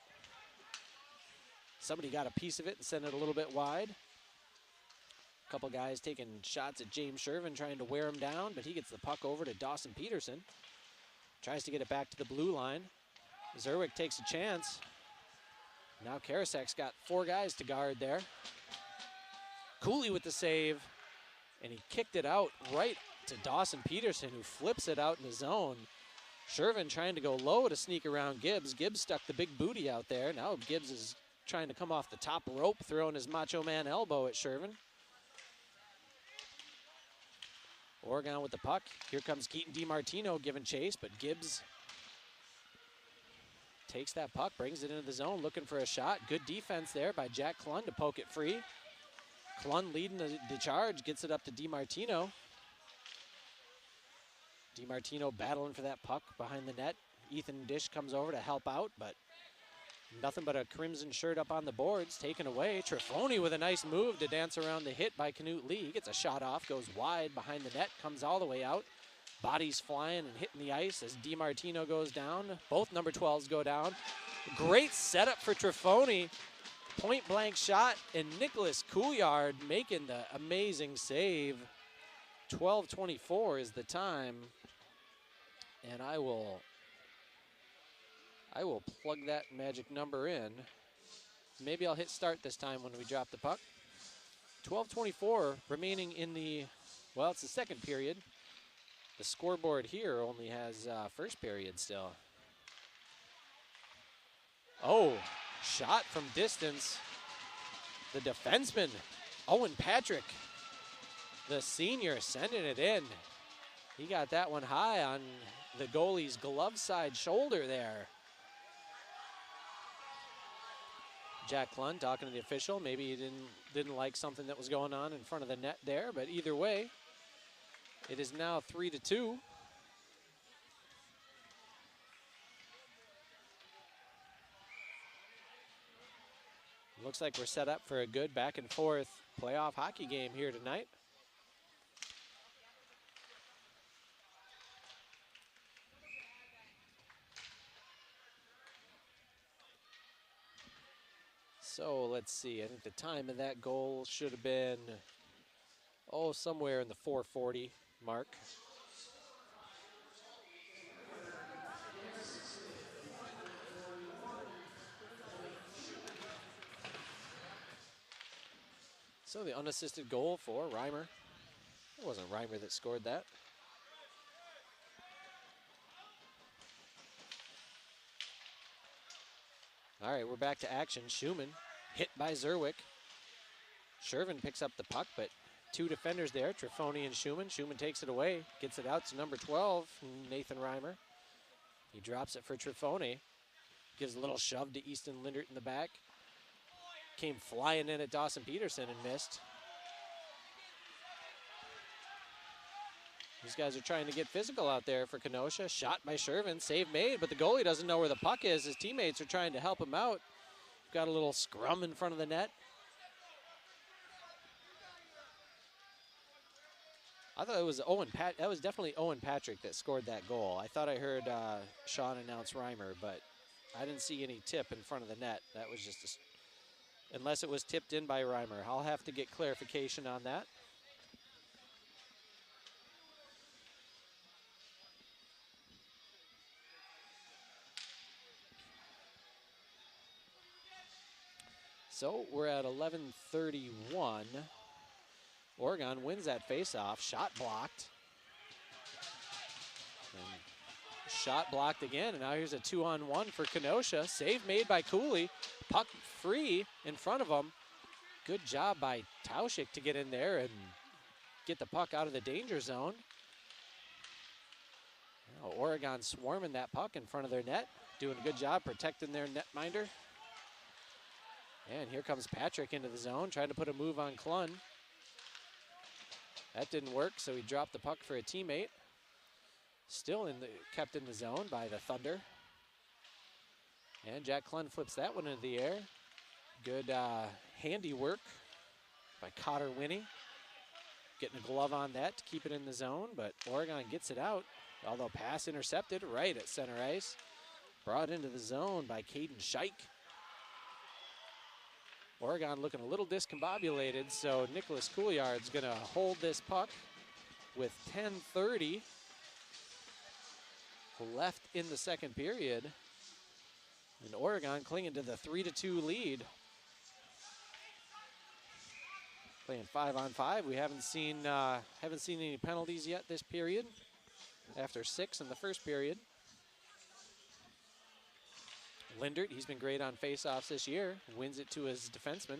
Somebody got a piece of it and sent it a little bit wide. A couple guys taking shots at James Shervin, trying to wear him down, but he gets the puck over to Dawson Peterson. Tries to get it back to the blue line. Zerwick takes a chance. Now Karasek's got 4 guys to guard there. Cooley with the save, and he kicked it out right to Dawson Peterson, who flips it out in the zone. Shervin trying to go low to sneak around Gibbs. Gibbs stuck the big booty out there. Now Gibbs is trying to come off the top rope, throwing his Macho Man elbow at Shervin. Oregon with the puck. Here comes Keaton DiMartino giving chase, but Gibbs takes that puck, brings it into the zone, looking for a shot. Good defense there by Jack Klun to poke it free. Klun leading the charge, gets it up to DiMartino. DiMartino battling for that puck behind the net. Ethan Dish comes over to help out, but nothing but a crimson shirt up on the boards, taken away. Trifoni with a nice move to dance around the hit by Knut Lee. He gets a shot off, goes wide behind the net, comes all the way out. Bodies flying and hitting the ice as DiMartino goes down. Both number 12s go down. Great setup for Trifoni. Point blank shot, and Nicholas Couillard making the amazing save. 12:24 is the time. And I will plug that magic number in. Maybe I'll hit start this time when we drop the puck. 12:24 remaining in the, well, it's the second period. The scoreboard here only has first period still. Oh, shot from distance. The defenseman, Owen Patrick, the senior, sending it in. He got that one high on the goalie's glove side shoulder there. Jack Klund talking to the official. Maybe he didn't like something that was going on in front of the net there, but either way, it is now 3-2. Looks like we're set up for a good back and forth playoff hockey game here tonight. So let's see, I think the time of that goal should have been, somewhere in the 4:40 mark. So the unassisted goal for Reimer. It wasn't Reimer that scored that. All right, we're back to action. Schumann hit by Zerwick. Shervin picks up the puck, but two defenders there, Trifoni and Schumann. Schumann takes it away, gets it out to number 12, Nathan Reimer. He drops it for Trifoni. Gives a little shove to Easton Lindert in the back. Came flying in at Dawson Peterson and missed. These guys are trying to get physical out there for Kenosha. Shot by Shervin, save made, but the goalie doesn't know where the puck is. His teammates are trying to help him out. Got a little scrum in front of the net. I thought it was that was definitely Owen Patrick that scored that goal. I thought I heard Sean announce Reimer, but I didn't see any tip in front of the net. That was just unless it was tipped in by Reimer. I'll have to get clarification on that. So we're at 11:31. Oregon wins that faceoff. Shot blocked. And shot blocked again, and now here's a 2-on-1 for Kenosha. Save made by Cooley. Puck free in front of him. Good job by Tauschik to get in there and get the puck out of the danger zone. Now Oregon swarming that puck in front of their net. Doing a good job protecting their netminder. And here comes Patrick into the zone, trying to put a move on Klund. That didn't work, so he dropped the puck for a teammate. Still kept in the zone by the Thunder. And Jack Klund flips that one into the air. Good handiwork by Cotter Winnie. Getting a glove on that to keep it in the zone, but Oregon gets it out. Although pass intercepted right at center ice. Brought into the zone by Caden Scheich. Oregon looking a little discombobulated, so Nicholas Couillard's going to hold this puck with 10:30 left in the second period. And Oregon clinging to the 3-2 lead. Playing 5-on-5. We haven't seen any penalties yet this period. After 6 in the first period. Lindert, he's been great on faceoffs this year. Wins it to his defenseman.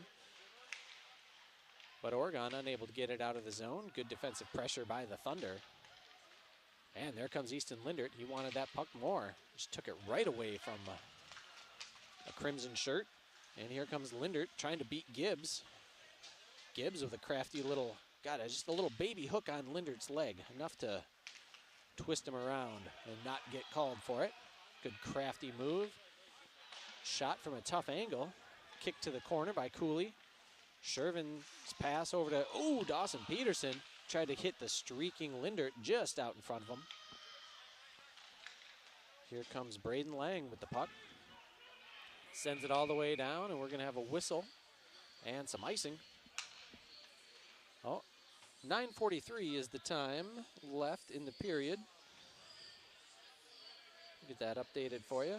But Oregon unable to get it out of the zone. Good defensive pressure by the Thunder. And there comes Easton Lindert. He wanted that puck more. Just took it right away from a crimson shirt. And here comes Lindert trying to beat Gibbs. Gibbs with a crafty little, just a little baby hook on Lindert's leg. Enough to twist him around and not get called for it. Good crafty move. Shot from a tough angle. Kick to the corner by Cooley. Shervin's pass over to, Dawson Peterson. Tried to hit the streaking Lindert just out in front of him. Here comes Braden Lang with the puck. Sends it all the way down, and we're going to have a whistle and some icing. 9:43 is the time left in the period. Get that updated for you.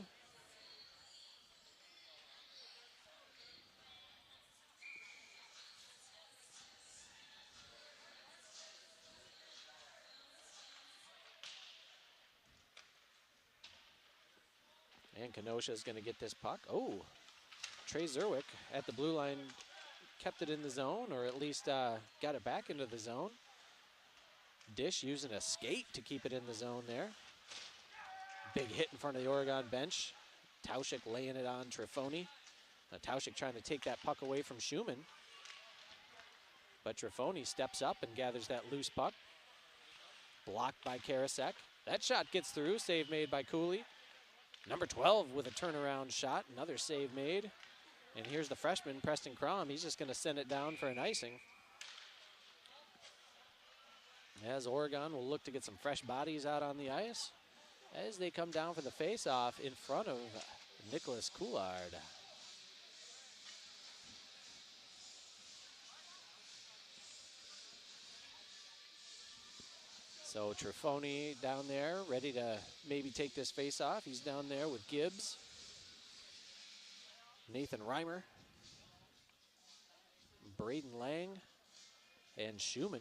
And Kenosha is going to get this puck. Trey Zerwick at the blue line kept it in the zone, or at least got it back into the zone. Dish using a skate to keep it in the zone there. Big hit in front of the Oregon bench. Tauschik laying it on Trifoni. Now Tauschik trying to take that puck away from Schumann. But Trifoni steps up and gathers that loose puck. Blocked by Karasek. That shot gets through. Save made by Cooley. Number 12 with a turnaround shot. Another save made. And here's the freshman, Preston Crom. He's just going to send it down for an icing. As Oregon will look to get some fresh bodies out on the ice as they come down for the face-off in front of Nicholas Coulard. So Trifoni down there, ready to maybe take this face-off. He's down there with Gibbs, Nathan Reimer, Braden Lang, and Schumann.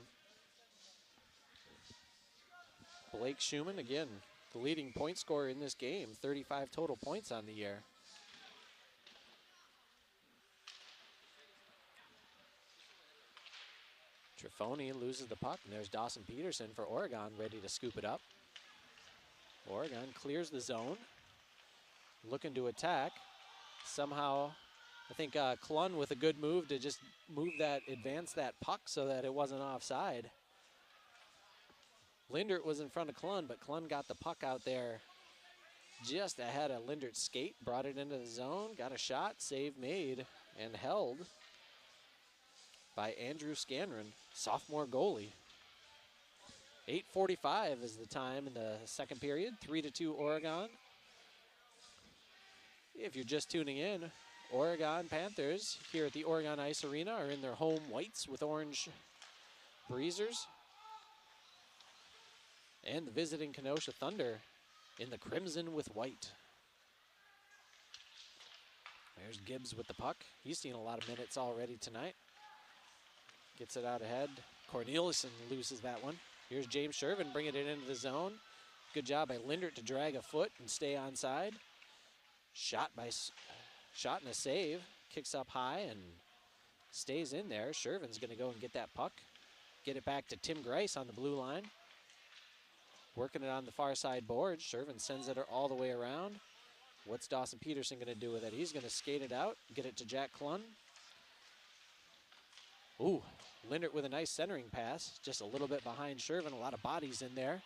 Blake Schumann, again, the leading point scorer in this game, 35 total points on the year. Trifoni loses the puck, and there's Dawson Peterson for Oregon, ready to scoop it up. Oregon clears the zone, looking to attack. Somehow, I think Klun with a good move to just advance that puck so that it wasn't offside. Lindert was in front of Klun, but Klun got the puck out there just ahead of Lindert's skate, brought it into the zone, got a shot, save made, and held by Andrew Scanron, sophomore goalie. 8:45 is the time in the second period, 3-2 Oregon. If you're just tuning in, Oregon Panthers here at the Oregon Ice Arena are in their home whites with orange breezers. And the visiting Kenosha Thunder in the crimson with white. There's Gibbs with the puck. He's seen a lot of minutes already tonight. Gets it out ahead. Corneliuson loses that one. Here's James Shervin bringing it into the zone. Good job by Lindert to drag a foot and stay onside. Shot and a save. Kicks up high and stays in there. Shervin's going to go and get that puck. Get it back to Tim Grice on the blue line. Working it on the far side boards. Shervin sends it all the way around. What's Dawson Peterson going to do with it? He's going to skate it out, get it to Jack Klun. Ooh, Lindert with a nice centering pass, just a little bit behind Shervin, a lot of bodies in there.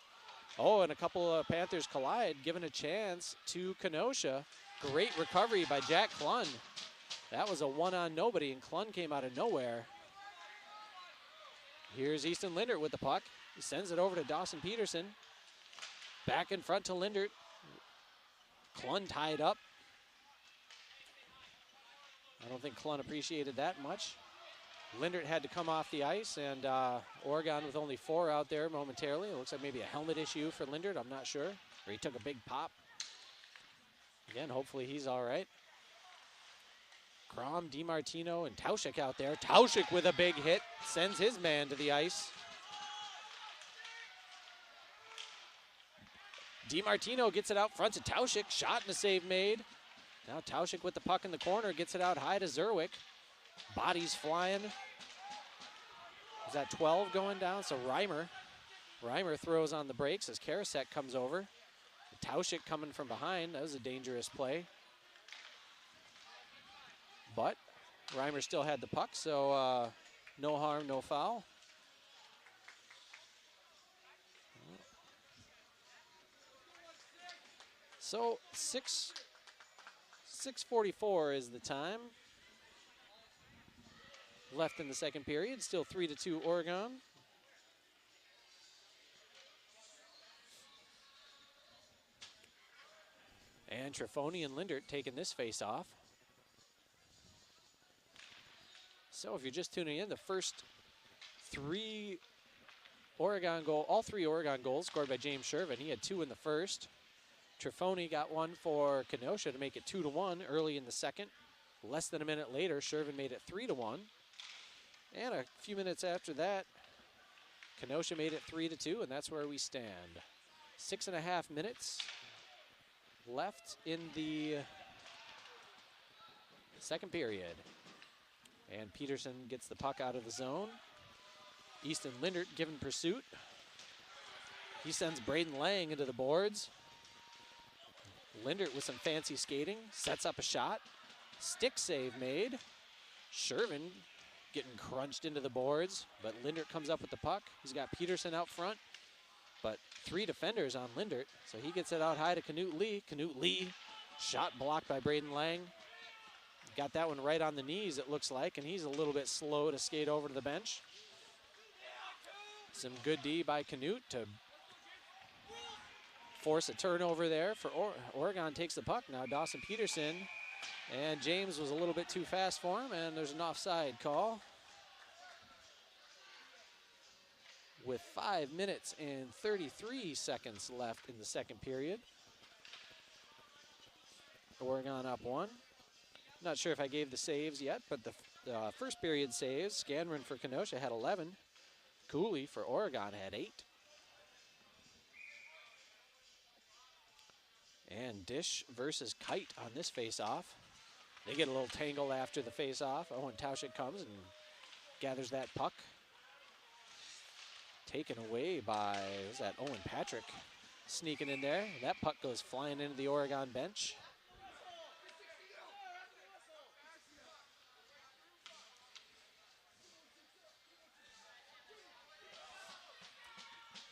Oh, and a couple of Panthers collide, giving a chance to Kenosha. Great recovery by Jack Klun. That was a one-on-nobody, and Klun came out of nowhere. Here's Easton Lindert with the puck. He sends it over to Dawson Peterson. Back in front to Lindert. Klun tied up. I don't think Klun appreciated that much. Lindert had to come off the ice, and Oregon with only 4 out there momentarily. It looks like maybe a helmet issue for Lindert, I'm not sure. Or he took a big pop. Again, hopefully he's all right. Crom, DiMartino, and Tauschik out there. Tauschik with a big hit, sends his man to the ice. DiMartino gets it out front to Tauschik. Shot and a save made. Now Tauschik with the puck in the corner, gets it out high to Zerwick. Bodies flying. Is that 12 going down? So Reimer throws on the brakes as Karasek comes over. Tauschik coming from behind. That was a dangerous play. But Reimer still had the puck, so no harm, no foul. So 6:44 is the time. Left in the second period, still 3-2 Oregon. And Trifoni and Lindert taking this face off. So if you're just tuning in, the first all three Oregon goals scored by James Shervin. He had 2 in the first. Trifoni got one for Kenosha to make it 2-1 early in the second. Less than a minute later, Shervin made it 3-1. And a few minutes after that, Kenosha made it 3-2, and that's where we stand. 6.5 minutes left in the second period. And Peterson gets the puck out of the zone. Easton Lindert given pursuit. He sends Braden Lang into the boards. Lindert with some fancy skating, sets up a shot. Stick save made. Shervin getting crunched into the boards, but Lindert comes up with the puck. He's got Peterson out front, but 3 defenders on Lindert, so he gets it out high to Knut Lee. Knut Lee, shot blocked by Braden Lang. Got that one right on the knees, it looks like, and he's a little bit slow to skate over to the bench. Some good D by Knut to force a turnover there for Oregon. Takes the puck now. Dawson Peterson, and James was a little bit too fast for him, and there's an offside call. With 5 minutes and 33 seconds left in the second period. Oregon up 1. Not sure if I gave the saves yet, but the first period saves, Scanron for Kenosha had 11. Cooley for Oregon had 8. And Dish versus Kite on this face-off. They get a little tangled after the face-off. Owen Tauschik comes and gathers that puck. Taken away by, was that Owen Patrick sneaking in there. That puck goes flying into the Oregon bench.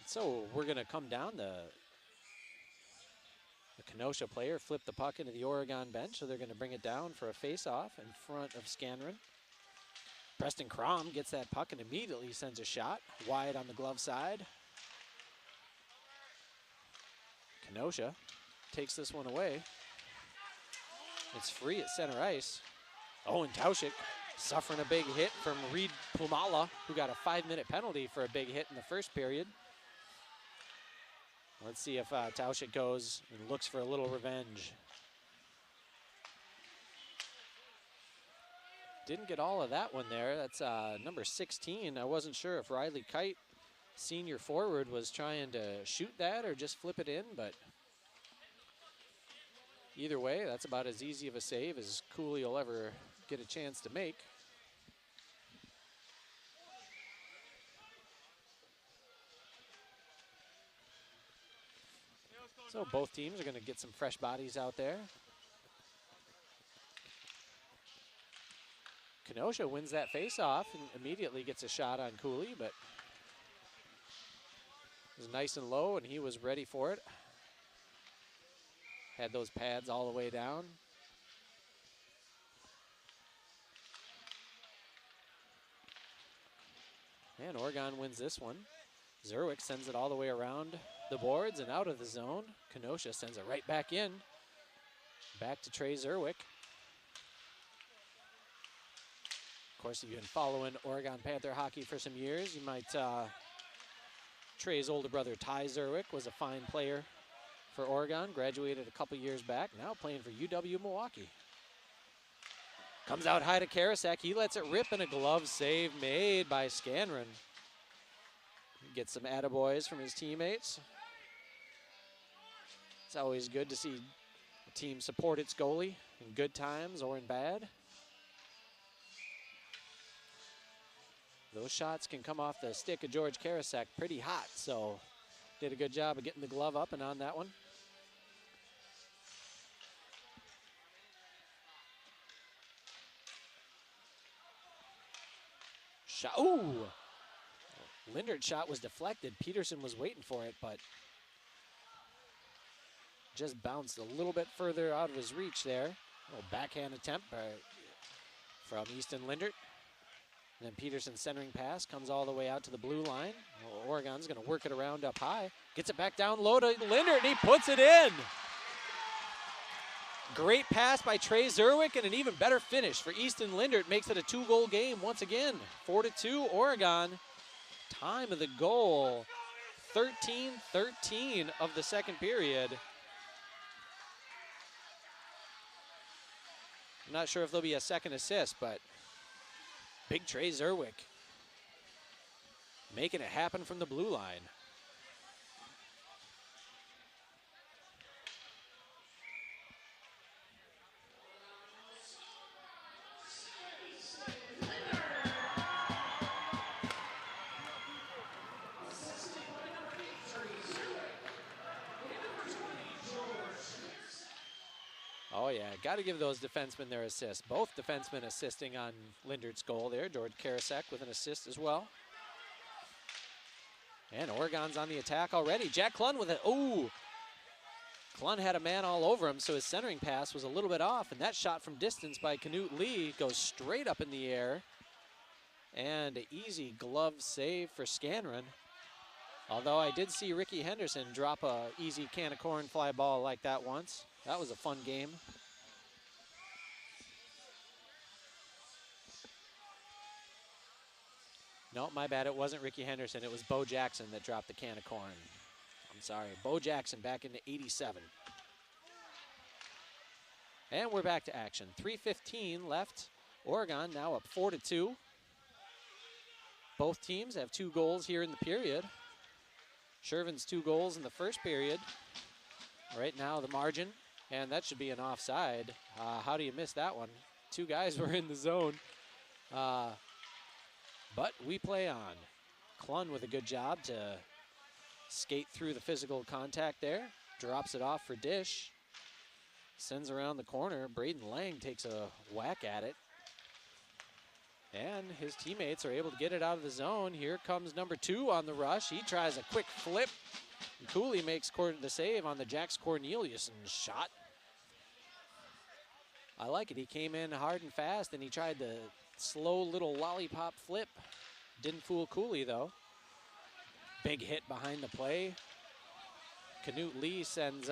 So we're going to come down. The Kenosha player flipped the puck into the Oregon bench, so they're going to bring it down for a face-off in front of Scanron. Preston Crom gets that puck and immediately sends a shot wide on the glove side. Kenosha takes this one away. It's free at center ice. Owen Tauschik suffering a big hit from Reed Pumala, who got a 5-minute penalty for a big hit in the first period. Let's see if Tauschik goes and looks for a little revenge. Didn't get all of that one there. That's number 16. I wasn't sure if Riley Kite, senior forward, was trying to shoot that or just flip it in, but either way, that's about as easy of a save as Cooley will ever get a chance to make. So both teams are going to get some fresh bodies out there. Kenosha wins that face-off and immediately gets a shot on Cooley, but it was nice and low, and he was ready for it. Had those pads all the way down. And Oregon wins this one. Zerwick sends it all the way around the boards and out of the zone. Kenosha sends it right back in. Back to Trey Zerwick. Of course, if you've been following Oregon Panther hockey for some years, you might, Trey's older brother, Ty Zerwick, was a fine player for Oregon, graduated a couple years back, now playing for UW Milwaukee. Comes out high to Karasek, he lets it rip, and a glove save made by Scanron. Gets some attaboys from his teammates. It's always good to see a team support its goalie in good times or in bad. Those shots can come off the stick of George Karasek pretty hot, so did a good job of getting the glove up and on that one. Shot, ooh! Lindert's shot was deflected. Peterson was waiting for it, but just bounced a little bit further out of his reach there. A little backhand attempt from Easton Lindert. And then Peterson's centering pass comes all the way out to the blue line. Well, Oregon's going to work it around up high. Gets it back down low to Lindert, and he puts it in. Great pass by Trey Zerwick, and an even better finish for Easton Lindert. Makes it a 2-goal game once again. 4-2 Oregon. Time of the goal, 13-13 of the second period. I'm not sure if there'll be a second assist, but big Trey Zerwick making it happen from the blue line. Oh yeah, got to give those defensemen their assists. Both defensemen assisting on Lindert's goal there. George Karasek with an assist as well. And Oregon's on the attack already. Jack Klun with it. Oh! Klun had a man all over him, so his centering pass was a little bit off, and that shot from distance by Knut Lee goes straight up in the air. And an easy glove save for Scanron. Although I did see Ricky Henderson drop a easy can of corn fly ball like that once. That was a fun game. No, my bad, it wasn't Ricky Henderson. It was Bo Jackson that dropped the can of corn. I'm sorry, Bo Jackson back into 87. And we're back to action. 3:15 left. Oregon now up 4-2. Both teams have 2 goals here in the period. Shervin's 2 goals in the first period. Right now the margin, and that should be an offside. How do you miss that one? 2 guys were in the zone. But we play on. Klun with a good job to skate through the physical contact there. Drops it off for Dish. Sends around the corner. Braden Lang takes a whack at it. And his teammates are able to get it out of the zone. Here comes number 2 on the rush. He tries a quick flip. And Cooley makes the save on the Jax Corneliuson shot. I like it. He came in hard and fast, and he tried the slow little lollipop flip. Didn't fool Cooley, though. Big hit behind the play. Knut Lee sends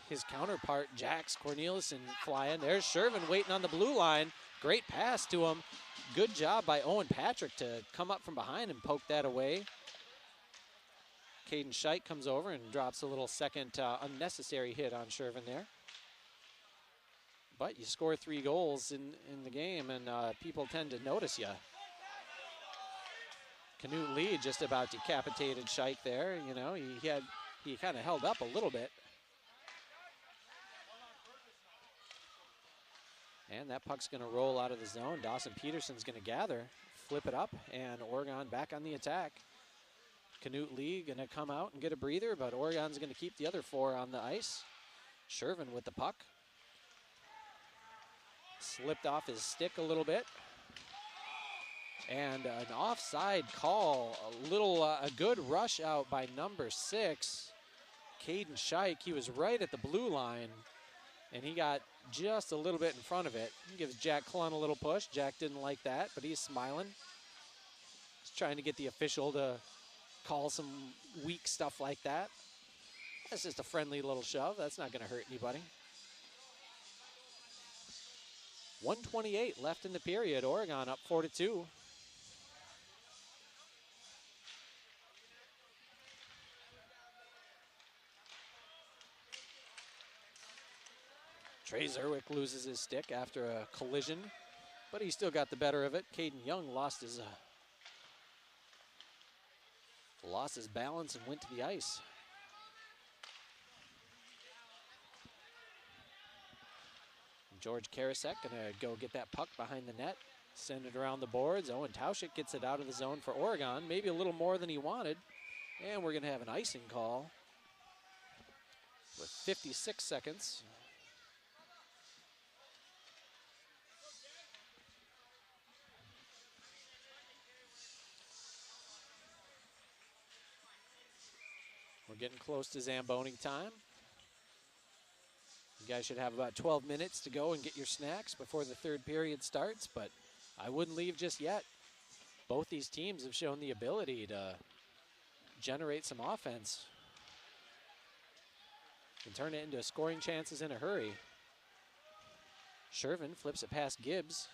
his counterpart, Jax Corneliuson, flying. There's Shervin waiting on the blue line. Great pass to him. Good job by Owen Patrick to come up from behind and poke that away. Caden Scheidt comes over and drops a little second unnecessary hit on Shervin there. But you score 3 goals in the game, and people tend to notice you. Knut Lee just about decapitated Scheidt there. You know, he kind of held up a little bit. And that puck's going to roll out of the zone. Dawson Peterson's going to gather, flip it up, and Oregon back on the attack. Knut Lee going to come out and get a breather, but Oregon's going to keep the other 4 on the ice. Shervin with the puck. Slipped off his stick a little bit. And an offside call. A good rush out by number 6, Caden Scheidt. He was right at the blue line, and he got just a little bit in front of it. He gives Jack Klun a little push. Jack didn't like that, but he's smiling. He's trying to get the official to call some weak stuff like that. That's just a friendly little shove. That's not going to hurt anybody. 1:28 left in the period. Oregon up 4-2. Trey Zerwick loses his stick after a collision, but he still got the better of it. Caden Young lost his balance and went to the ice. George Karasek gonna go get that puck behind the net, send it around the boards. Owen Tauschik gets it out of the zone for Oregon, maybe a little more than he wanted. And we're gonna have an icing call with 56 seconds. We're getting close to Zamboni time. You guys should have about 12 minutes to go and get your snacks before the 3rd period starts, but I wouldn't leave just yet. Both these teams have shown the ability to generate some offense and turn it into scoring chances in a hurry. Shervin flips it past Gibbs.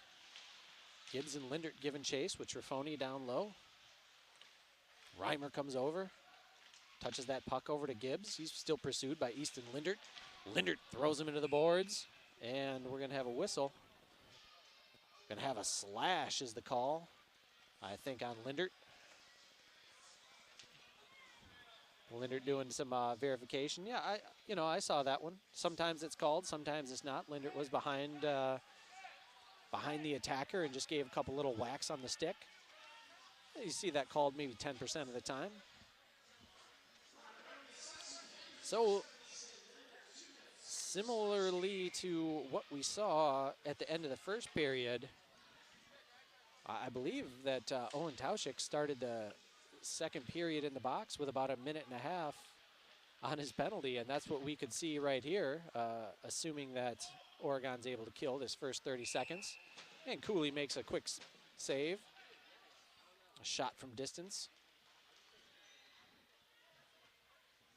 Gibbs and Lindert giving chase with Trifoni down low. Reimer comes over. Touches that puck over to Gibbs. He's still pursued by Easton Lindert. Lindert throws him into the boards, and we're going to have a whistle. Going to have a slash is the call, I think, on Lindert. Lindert doing some verification. Yeah, I saw that one. Sometimes it's called, sometimes it's not. Lindert was behind the attacker and just gave a couple little whacks on the stick. You see that called maybe 10% of the time. So Similarly to what we saw at the end of the first period, I believe that Owen Tauschik started the second period in the box with about a minute and a half on his penalty, and that's what we could see right here, assuming that Oregon's able to kill this first 30 seconds. And Cooley makes a quick save. A shot from distance.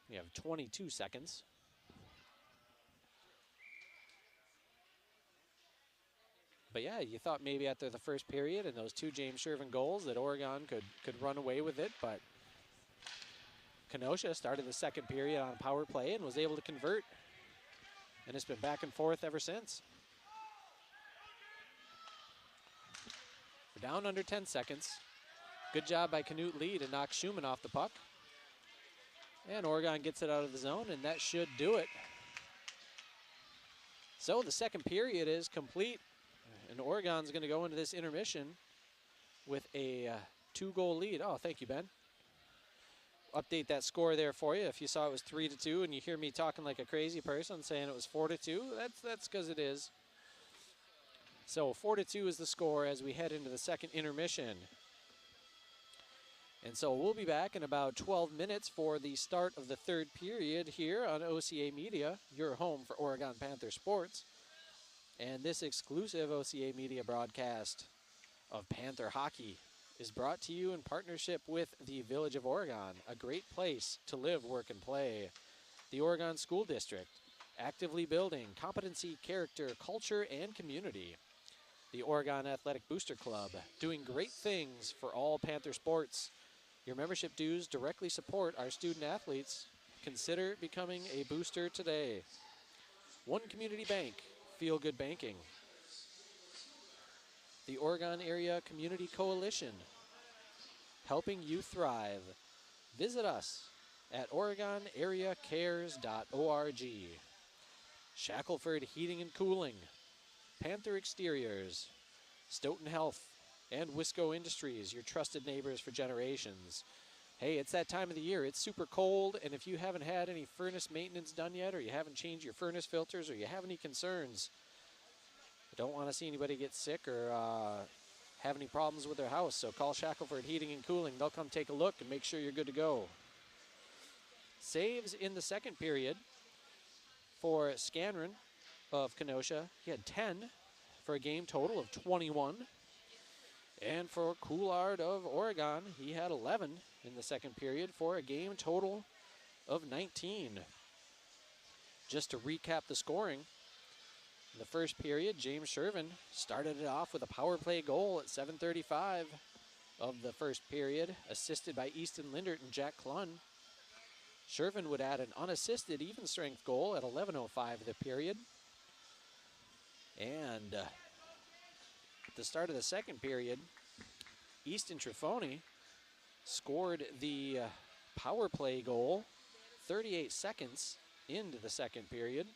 We have 22 seconds. But yeah, you thought maybe after the first period and those two James Shervin goals that Oregon could run away with it, but Kenosha started the second period on a power play and was able to convert. And it's been back and forth ever since. We're down under 10 seconds. Good job by Knut Lee to knock Schumann off the puck. And Oregon gets it out of the zone, and that should do it. So the second period is complete. And Oregon's going to go into this intermission with a 2-goal lead. Oh, thank you, Ben. Update that score there for you. If you saw it was 3-2 and you hear me talking like a crazy person saying it was 4-2, that's because it is. So 4-2 is the score as we head into the second intermission. And so we'll be back in about 12 minutes for the start of the third period here on OCA Media, your home for Oregon Panthers sports. And this exclusive OCA Media broadcast of Panther hockey is brought to you in partnership with the Village of Oregon, a great place to live, work, and play. The Oregon School District, actively building competency, character, culture, and community. The Oregon Athletic Booster Club, doing great things for all Panther sports. Your membership dues directly support our student athletes. Consider becoming a booster today. One Community Bank, Feel Good Banking. The Oregon Area Community Coalition, helping you thrive. Visit us at OregonAreaCares.org. Shackelford Heating and Cooling, Panther Exteriors, Stoughton Health, and Wisco Industries, your trusted neighbors for generations. Hey, it's that time of the year. It's super cold, and if you haven't had any furnace maintenance done yet, or you haven't changed your furnace filters, or you have any concerns, I don't want to see anybody get sick or have any problems with their house, so call Shackelford Heating and Cooling. They'll come take a look and make sure you're good to go. Saves in the second period for Scanron of Kenosha. He had 10 for a game total of 21. And for Coulard of Oregon, he had 11 in the second period for a game total of 19. Just to recap the scoring, in the first period, James Shervin started it off with a power play goal at 7:35 of the first period, assisted by Easton Lindert and Jack Klun. Shervin would add an unassisted even strength goal at 11:05 of the period. And at the start of the second period, Easton Trifoni scored the power play goal 38 seconds into the second period.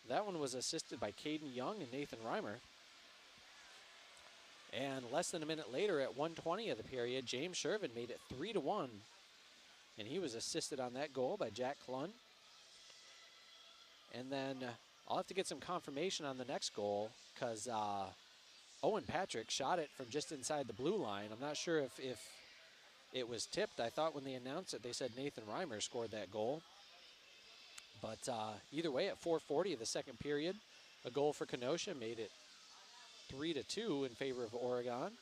That one was assisted by Caden Young and Nathan Reimer. And less than a minute later, at 1:20 of the period, James Shervin made it 3-1. And he was assisted on that goal by Jack Klun. And then I'll have to get some confirmation on the next goal because Owen Patrick shot it from just inside the blue line. I'm not sure if it was tipped. I thought when they announced it, they said Nathan Reimer scored that goal. But either way, at 4:40 of the second period, a goal for Kenosha made it 3-2 in favor of Oregon.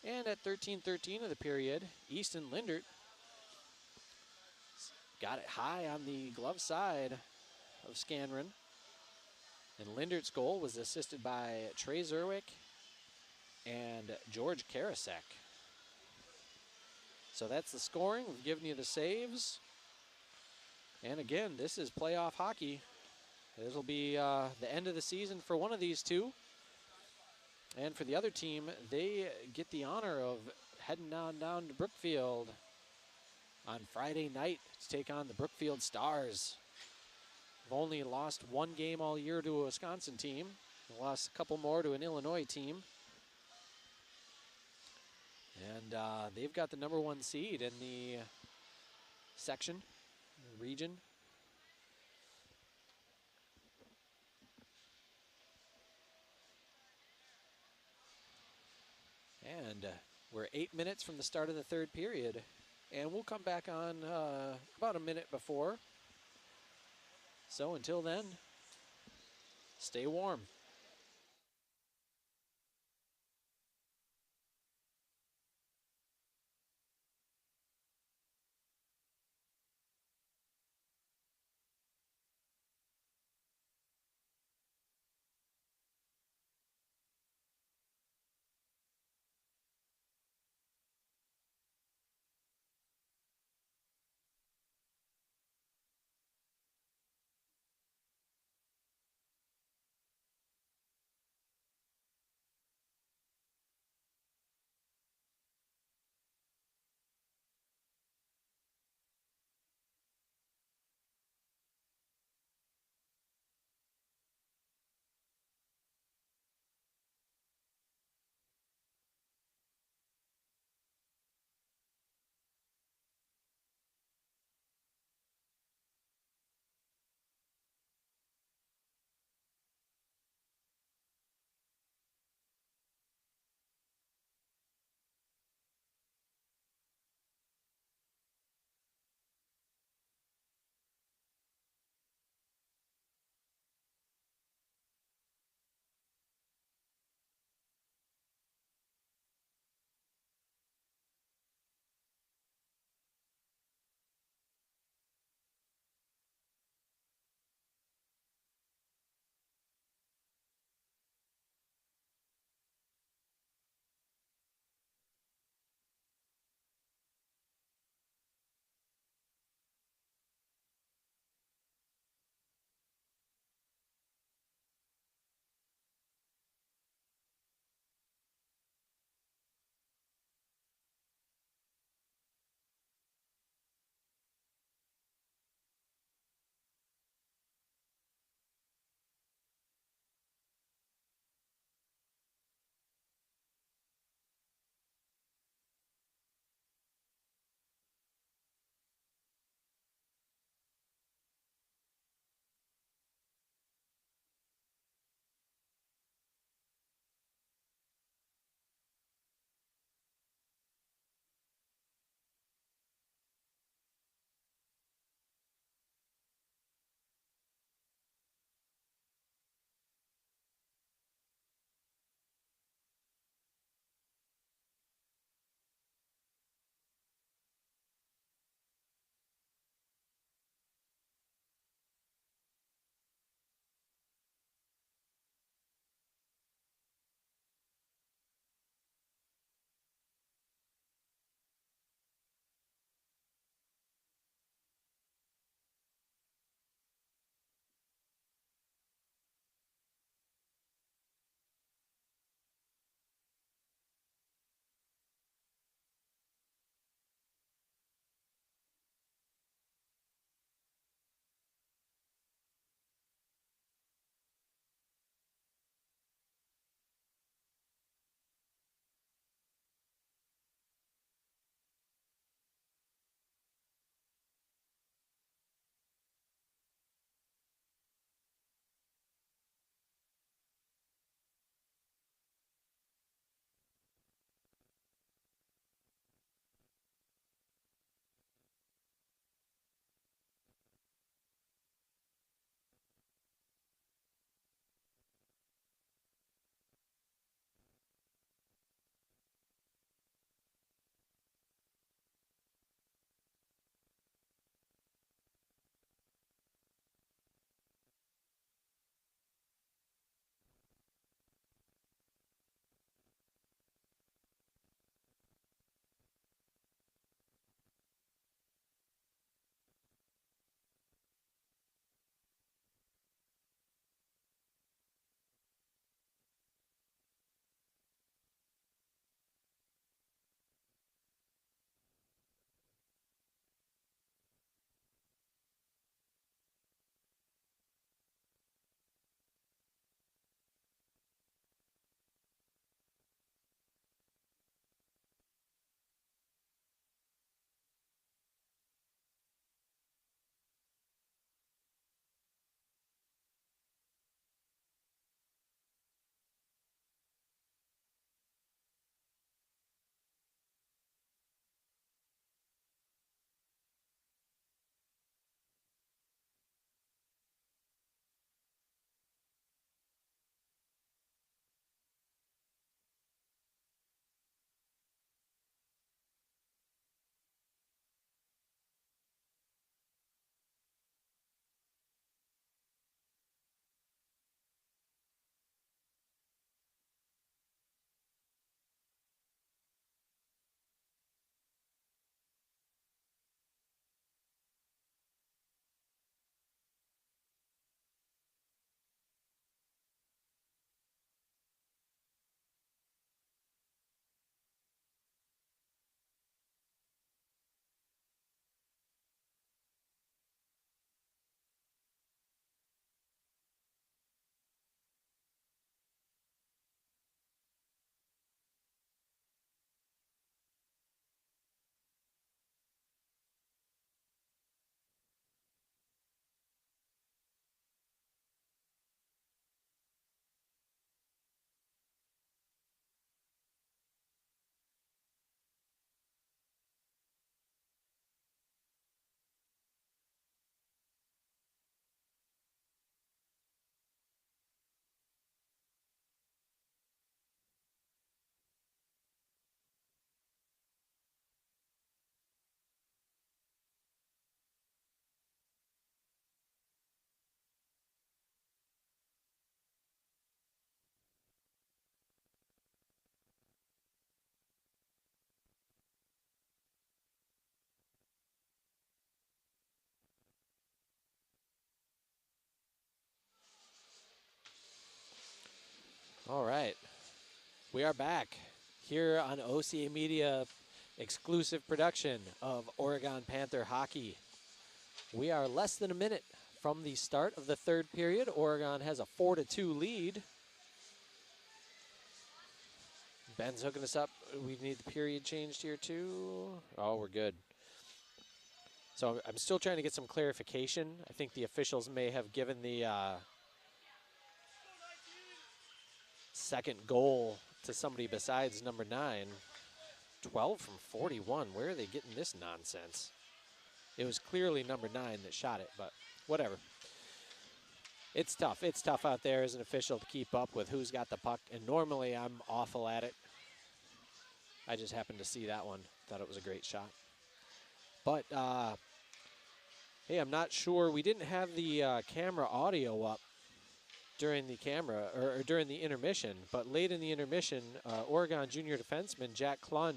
And at 13:13 of the period, Easton Lindert got it high on the glove side of Scanron. And Lindert's goal was assisted by Trey Zerwick and George Karasek. So that's the scoring. We've given you the saves. And again, this is playoff hockey. This will be the end of the season for one of these two. And for the other team, they get the honor of heading down to Brookfield on Friday night to take on the Brookfield Stars. They've only lost one game all year to a Wisconsin team. They lost a couple more to an Illinois team. And they've got the number one seed in the section, region. And we're 8 minutes from the start of the third period. And we'll come back on about a minute before. So until then, stay warm. We are back here on OCA Media exclusive production of Oregon Panther hockey. We are less than a minute from the start of the third period. Oregon has a 4-2 lead. Ben's hooking us up. We need the period changed here too. Oh, we're good. So I'm still trying to get some clarification. I think the officials may have given the second goal to somebody besides number 9. 12 from 41. Where are they getting this nonsense? It was clearly number 9 that shot it, but whatever. It's tough. It's tough out there as an official to keep up with who's got the puck, and normally I'm awful at it. I just happened to see that one. Thought it was a great shot. But, hey, I'm not sure. We didn't have the camera audio up during the during the intermission, but late in the intermission, Oregon junior defenseman Jack Klun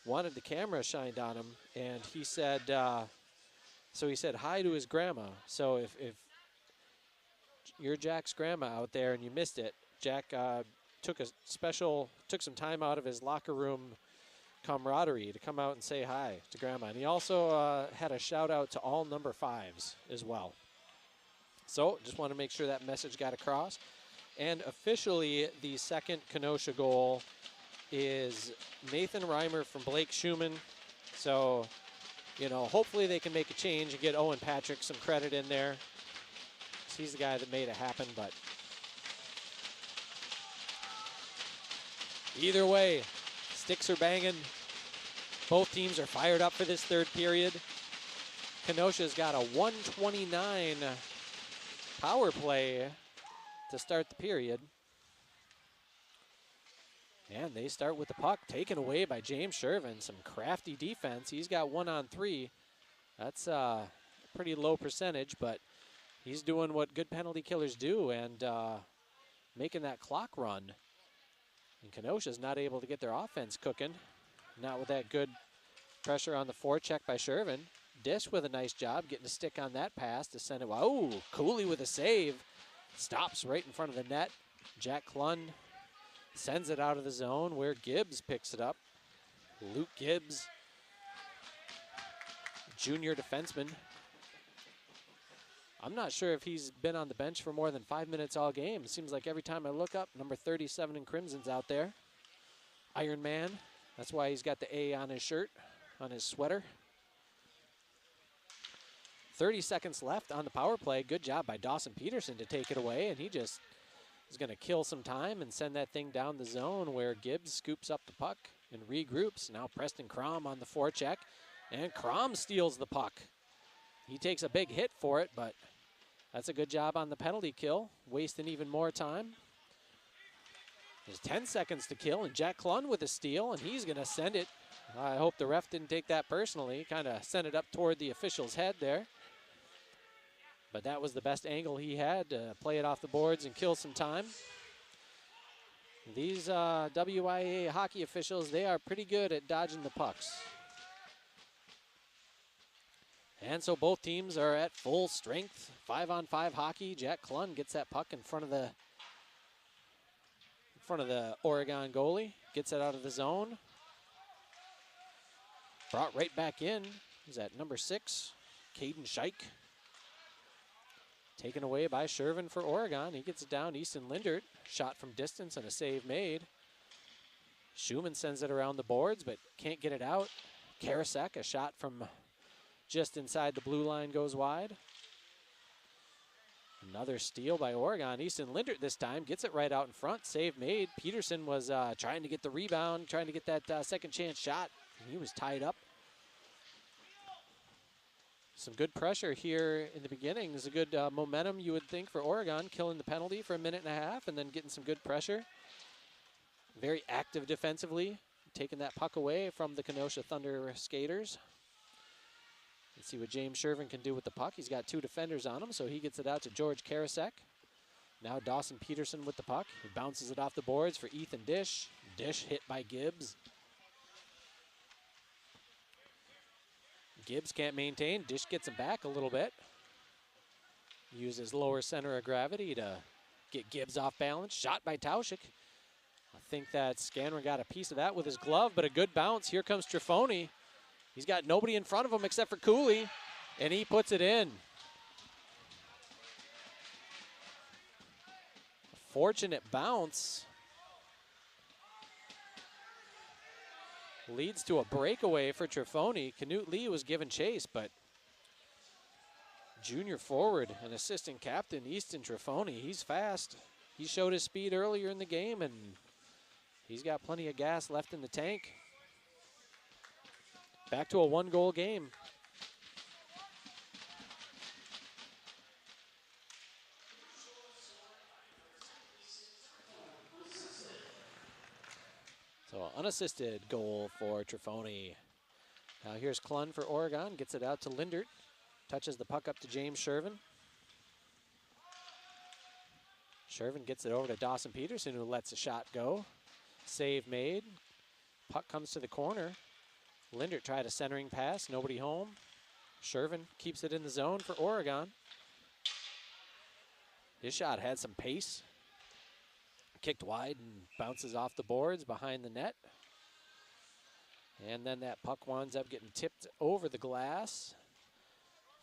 wanted the camera shined on him, and he said, so he said hi to his grandma. So if you're Jack's grandma out there and you missed it, Jack took some time out of his locker room camaraderie to come out and say hi to grandma. And he also had a shout out to all number 5s as well. So just want to make sure that message got across. And officially, the second Kenosha goal is Nathan Reimer from Blake Schumann. So, you know, hopefully they can make a change and get Owen Patrick some credit in there. He's the guy that made it happen, but either way, sticks are banging. Both teams are fired up for this third period. Kenosha's got a 1:29 power play to start the period. And they start with the puck taken away by James Shervin. Some crafty defense. He's got 1-on-3. That's a pretty low percentage, but he's doing what good penalty killers do and making that clock run. And Kenosha's not able to get their offense cooking. Not with that good pressure on the forecheck by Shervin. Dish with a nice job getting a stick on that pass to send it. Oh, Cooley with a save. Stops right in front of the net. Jack Klun sends it out of the zone where Gibbs picks it up. Luke Gibbs, junior defenseman. I'm not sure if he's been on the bench for more than 5 minutes all game. It seems like every time I look up, number 37 in Crimson's out there. Iron Man. That's why he's got the A on his shirt, on his sweater. 30 seconds left on the power play. Good job by Dawson Peterson to take it away, and he just is going to kill some time and send that thing down the zone where Gibbs scoops up the puck and regroups. Now Preston Crom on the forecheck, and Crom steals the puck. He takes a big hit for it, but that's a good job on the penalty kill, wasting even more time. There's 10 seconds to kill, and Jack Klun with a steal, and he's going to send it. I hope the ref didn't take that personally. Kind of sent it up toward the official's head there. But that was the best angle he had to play it off the boards and kill some time. These WIA hockey officials, they are pretty good at dodging the pucks. And so both teams are at full strength, 5-on-5 hockey. Jack Klun gets that puck in front of the Oregon goalie, gets it out of the zone. Brought right back in. Is that number 6, Caden Scheich. Taken away by Shervin for Oregon. He gets it down. Easton Lindert, shot from distance and a save made. Schumann sends it around the boards, but can't get it out. Karasek, a shot from just inside the blue line, goes wide. Another steal by Oregon. Easton Lindert this time gets it right out in front. Save made. Peterson was trying to get the rebound, trying to get that second chance shot. He was tied up. Some good pressure here in the beginning. There's a good momentum, you would think, for Oregon, killing the penalty for a minute and a half and then getting some good pressure. Very active defensively, taking that puck away from the Kenosha Thunder skaters. Let's see what James Shervin can do with the puck. He's got 2 defenders on him, so he gets it out to George Karasek. Now Dawson Peterson with the puck. He bounces it off the boards for Ethan Dish. Dish hit by Gibbs. Gibbs can't maintain. Dish gets him back a little bit. Uses lower center of gravity to get Gibbs off balance. Shot by Tauschik. A think that Scanner got a piece of that with his glove, but a good bounce. Here comes Trifoni. He's got nobody in front of him except for Cooley, and he puts it in. Fortunate bounce. Leads to a breakaway for Trifoni. Canute Lee was given chase, but junior forward and assistant captain Easton Trifoni, he's fast. He showed his speed earlier in the game, and he's got plenty of gas left in the tank. Back to a one-goal game. So unassisted goal for Trifoni. Now here's Klun for Oregon, gets it out to Lindert. Touches the puck up to James Shervin. Shervin gets it over to Dawson Peterson, who lets a shot go. Save made. Puck comes to the corner. Lindert tried a centering pass, nobody home. Shervin keeps it in the zone for Oregon. His shot had some pace. Kicked wide and bounces off the boards behind the net. And then that puck winds up getting tipped over the glass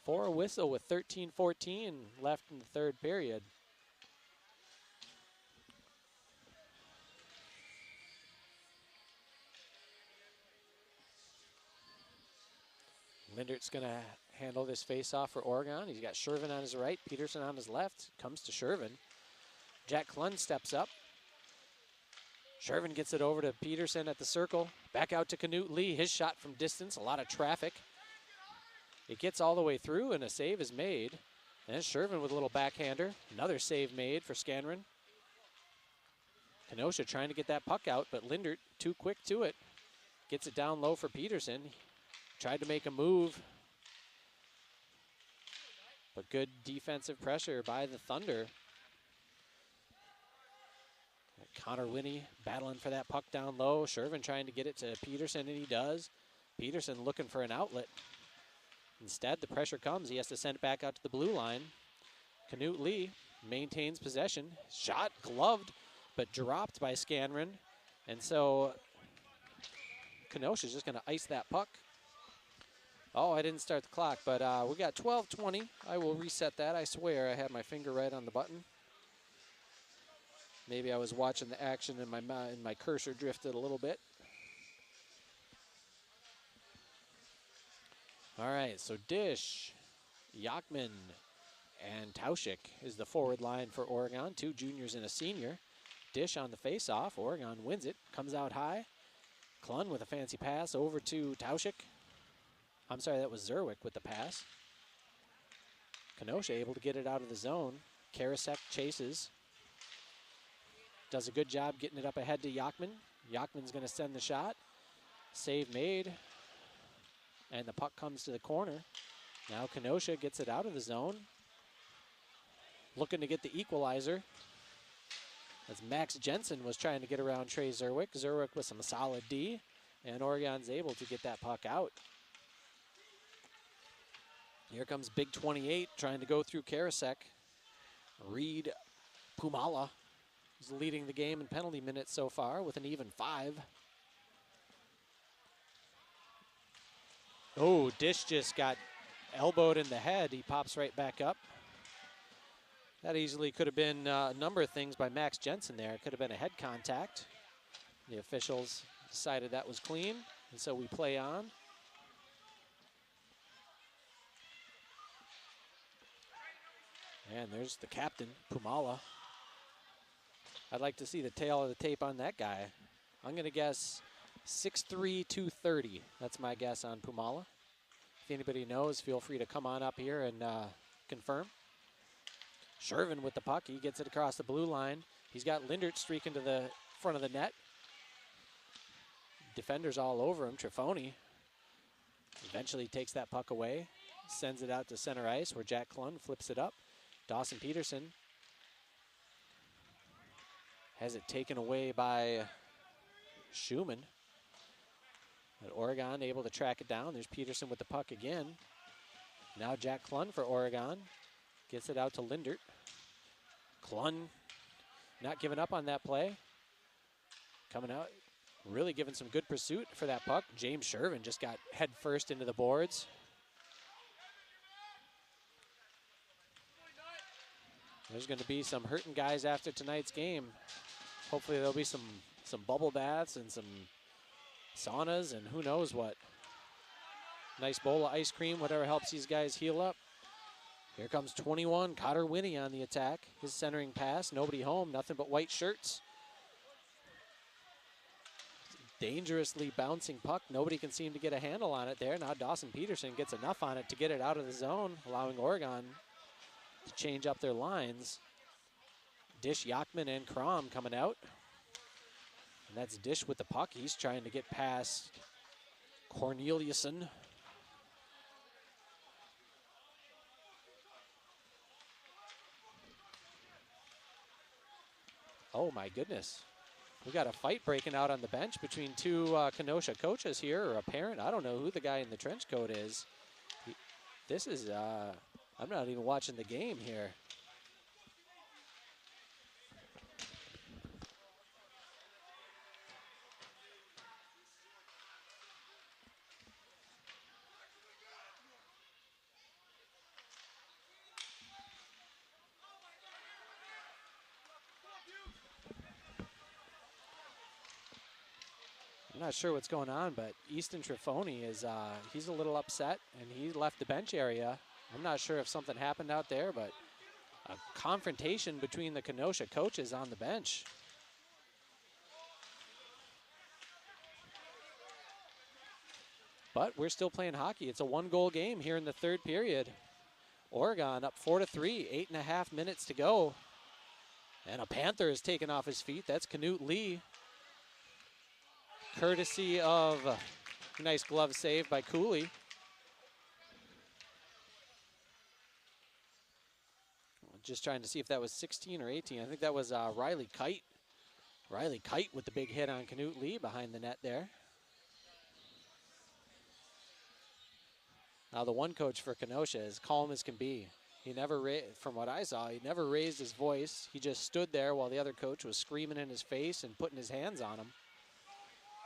for a whistle with 13-14 left in the third period. Lindert's going to handle this face-off for Oregon. He's got Shervin on his right, Peterson on his left. Comes to Shervin. Jack Klun steps up. Shervin gets it over to Peterson at the circle. Back out to Canute Lee. His shot from distance. A lot of traffic. It gets all the way through, and a save is made. And Shervin with a little backhander. Another save made for Scanron. Kenosha trying to get that puck out, but Lindert too quick to it. Gets it down low for Peterson. Tried to make a move. But good defensive pressure by the Thunder. Connor Winnie battling for that puck down low. Shervin trying to get it to Peterson, and he does. Peterson looking for an outlet. Instead, the pressure comes. He has to send it back out to the blue line. Canute Lee maintains possession. Shot gloved, but dropped by Scanron. And so Kenosha's just going to ice that puck. Oh, I didn't start the clock, but we got 12:20. I will reset that. I swear I had my finger right on the button. Maybe I was watching the action and my cursor drifted a little bit. All right, so Dish, Yachman, and Tauschik is the forward line for Oregon. Two juniors and a senior. Dish on the face-off. Oregon wins it. Comes out high. Klun with a fancy pass over to Tauschik. I'm sorry, that was Zerwick with the pass. Kenosha able to get it out of the zone. Karasek chases. Does a good job getting it up ahead to Yachman. Yachman's going to send the shot. Save made. And the puck comes to the corner. Now Kenosha gets it out of the zone. Looking to get the equalizer. As Max Jensen was trying to get around Trey Zerwick. Zerwick with some solid D. And Oregon's able to get that puck out. Here comes Big 28 trying to go through Karasek. Reed Pumala is leading the game in penalty minutes so far with an even 5. Oh, Dish just got elbowed in the head. He pops right back up. That easily could have been a number of things by Max Jensen there. It could have been a head contact. The officials decided that was clean, and so we play on. And there's the captain, Pumala. I'd like to see the tail of the tape on that guy. I'm going to guess 6'3", 230. That's my guess on Pumala. If anybody knows, feel free to come on up here and confirm. Shervin with the puck. He gets it across the blue line. He's got Lindert streaking to the front of the net. Defenders all over him. Trifoni eventually takes that puck away. Sends it out to center ice where Jack Klun flips it up. Dawson Peterson has it taken away by Schumann. But Oregon able to track it down. There's Peterson with the puck again. Now Jack Klun for Oregon. Gets it out to Lindert. Klun not giving up on that play. coming out, really giving some good pursuit for that puck. James Shervin just got head first into the boards. There's going to be some hurting guys after tonight's game. Hopefully there'll be some bubble baths and some saunas and who knows what. Nice bowl of ice cream, whatever helps these guys heal up. Here comes 21, Cotter Winnie on the attack. His centering pass, nobody home, nothing but white shirts. Dangerously bouncing puck. Nobody can seem to get a handle on it there. Now Dawson Peterson gets enough on it to get it out of the zone, allowing Oregon to change up their lines. Dish, Yachman, and Crom coming out. And that's Dish with the puck. He's trying to get past Corneliuson. Oh my goodness. We got a fight breaking out on the bench between two Kenosha coaches here, or a parent. I don't know who the guy in the trench coat is. This is, I'm not even watching the game here. I'm not sure what's going on, but Easton Trifoni is, he's a little upset, and he left the bench area. I'm not sure if something happened out there, but a confrontation between the Kenosha coaches on the bench. But we're still playing hockey. It's a one-goal game here in the third period. Oregon up 4-3, 8.5 minutes to go. And a Panther is taken off his feet. That's Canute Lee. Courtesy of a nice glove save by Cooley. Just trying to see if that was 16 or 18. I think that was Riley Kite. Riley Kite with the big hit on Canute Lee behind the net there. Now the one coach for Kenosha is calm as can be. He never, from what I saw, he never raised his voice. He just stood there while the other coach was screaming in his face and putting his hands on him.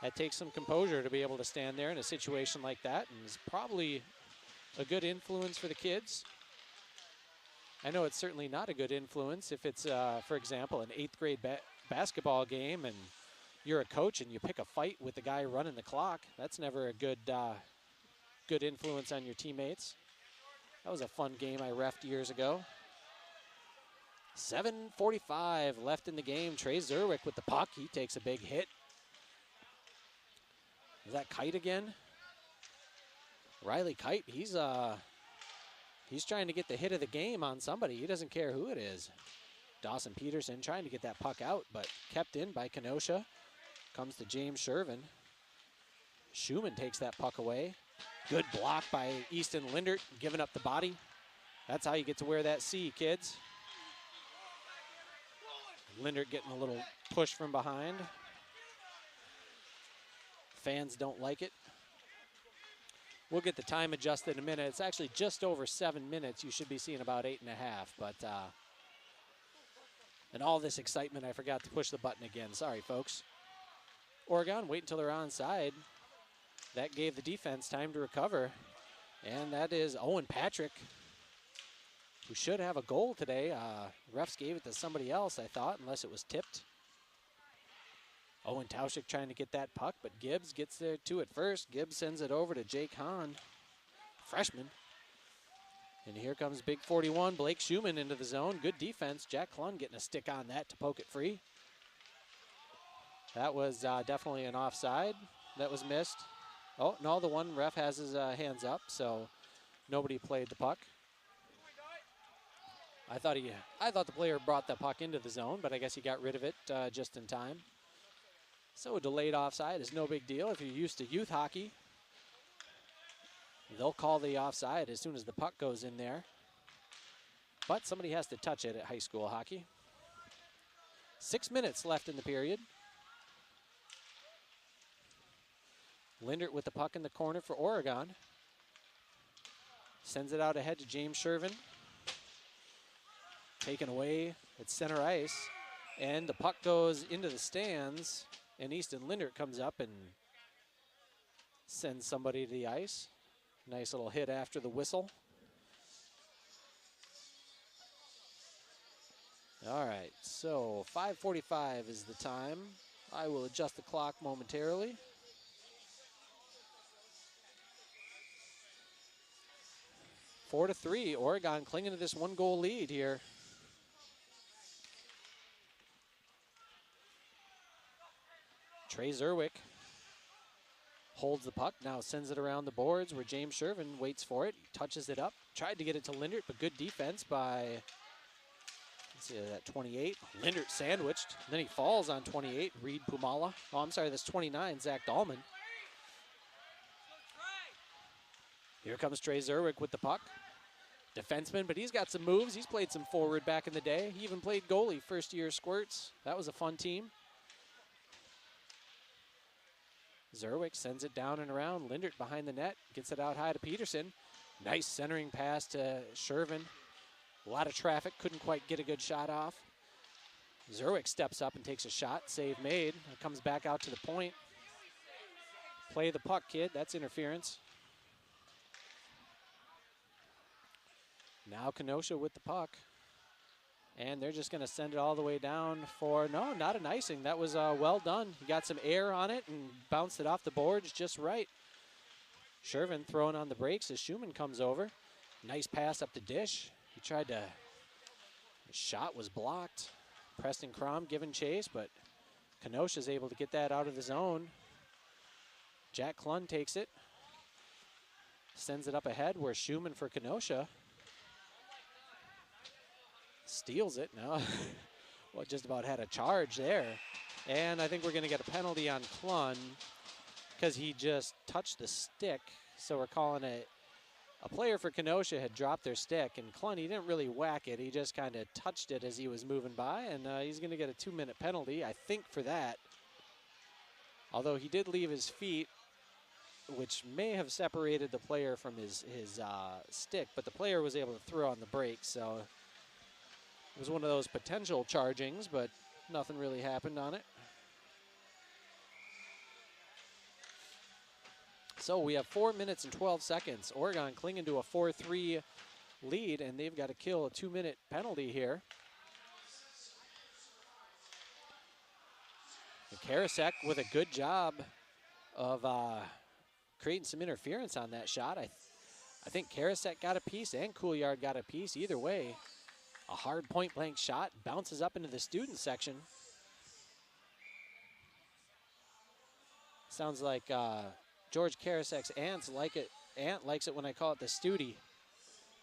That takes some composure to be able to stand there in a situation like that, and is probably a good influence for the kids. I know it's certainly not a good influence if it's, for example, an 8th grade basketball game and you're a coach and you pick a fight with the guy running the clock. That's never a good, good influence on your teammates. That was a fun game I reffed years ago. 7:45 left in the game. Trey Zerwick with the puck. He takes a big hit. Is that Kite again? Riley Kite, he's trying to get the hit of the game on somebody. He doesn't care who it is. Dawson Peterson trying to get that puck out, but kept in by Kenosha. Comes to James Shervin. Schumann takes that puck away. Good block by Easton Lindert, giving up the body. That's how you get to wear that C, kids. Lindert getting a little push from behind. Fans don't like it. We'll get the time adjusted in a minute. It's actually just over 7 minutes. You should be seeing about 8.5. But and all this excitement, I forgot to push the button again. Sorry, folks. Oregon, wait until they're onside. That gave the defense time to recover. And that is Owen Patrick, who should have a goal today. Refs gave it to somebody else, I thought, unless it was tipped. Owen Tauschik trying to get that puck, but Gibbs gets there to it first. Gibbs sends it over to Jake Hahn, freshman. And here comes big 41, Blake Schumann into the zone. Good defense. Jack Klun getting a stick on that to poke it free. That was definitely an offside. That was missed. Oh, no, the one ref has his hands up, so nobody played the puck. I thought the player brought the puck into the zone, but I guess he got rid of it just in time. So a delayed offside is no big deal. If you're used to youth hockey, they'll call the offside as soon as the puck goes in there. But somebody has to touch it at high school hockey. 6 minutes left in the period. Lindert with the puck in the corner for Oregon. Sends it out ahead to James Shervin. Taken away at center ice. And the puck goes into the stands. And Easton Lindert comes up and sends somebody to the ice. Nice little hit after the whistle. All right, so 5:45 is the time. I will adjust the clock momentarily. Four to 3, Oregon clinging to this 1-goal lead here. Trey Zerwick holds the puck, now sends it around the boards where James Shervin waits for it, touches it up, tried to get it to Lindert, but good defense by, let's see, that 28. Lindert sandwiched, and then he falls on 28, Reed Pumala. Oh, I'm sorry, that's 29, Zach Dahlman. Here comes Trey Zerwick with the puck. Defenseman, but he's got some moves. He's played some forward back in the day. He even played goalie first-year Squirts. That was a fun team. Zerwick sends it down and around. Lindert behind the net, gets it out high to Peterson. Nice centering pass to Shervin. A lot of traffic, couldn't quite get a good shot off. Zerwick steps up and takes a shot, save made. It comes back out to the point. Play the puck, kid, that's interference. Now Kenosha with the puck. And they're just going to send it all the way down for, no, not an icing. That was well done. He got some air on it and bounced it off the boards just right. Shervin throwing on the brakes as Schumann comes over. Nice pass up the dish. He tried to, his shot was blocked. Preston Crom giving chase, but Kenosha's able to get that out of the zone. Jack Klund takes it. Sends it up ahead where Schumann for Kenosha steals it now. Well, just about had a charge there. And I think we're going to get a penalty on Klund because he just touched the stick. So we're calling it, a player for Kenosha had dropped their stick, and Klund, he didn't really whack it. He just kind of touched it as he was moving by, and he's going to get a 2-minute penalty, I think, for that. Although he did leave his feet, which may have separated the player from his stick, but the player was able to throw on the brakes, so it was one of those potential chargings, but nothing really happened on it. So we have 4 minutes and 12 seconds. Oregon clinging to a 4-3 lead, and they've got to kill a 2-minute penalty here. Karasek with a good job of creating some interference on that shot. I think Karasek got a piece and Couillard got a piece. Either way, a hard point-blank shot bounces up into the student section. Sounds like George Karasek's aunt likes it when I call it the studi.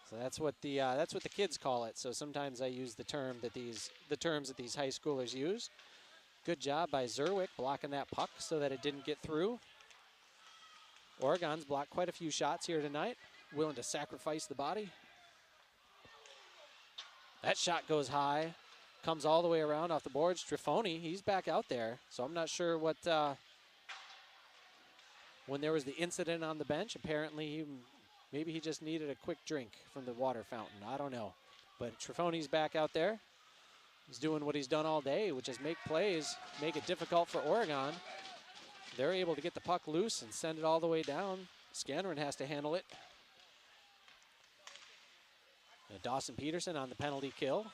So that's what the kids call it. So sometimes I use the terms that these high schoolers use. Good job by Zerwick blocking that puck so that it didn't get through. Oregon's blocked quite a few shots here tonight, willing to sacrifice the body. That shot goes high, comes all the way around off the boards. Trifoni, he's back out there. So I'm not sure what, when there was the incident on the bench, apparently maybe he just needed a quick drink from the water fountain. I don't know. But Trifoni's back out there. He's doing what he's done all day, which is make plays, make it difficult for Oregon. They're able to get the puck loose and send it all the way down. Scannerin has to handle it. And Dawson Peterson on the penalty kill.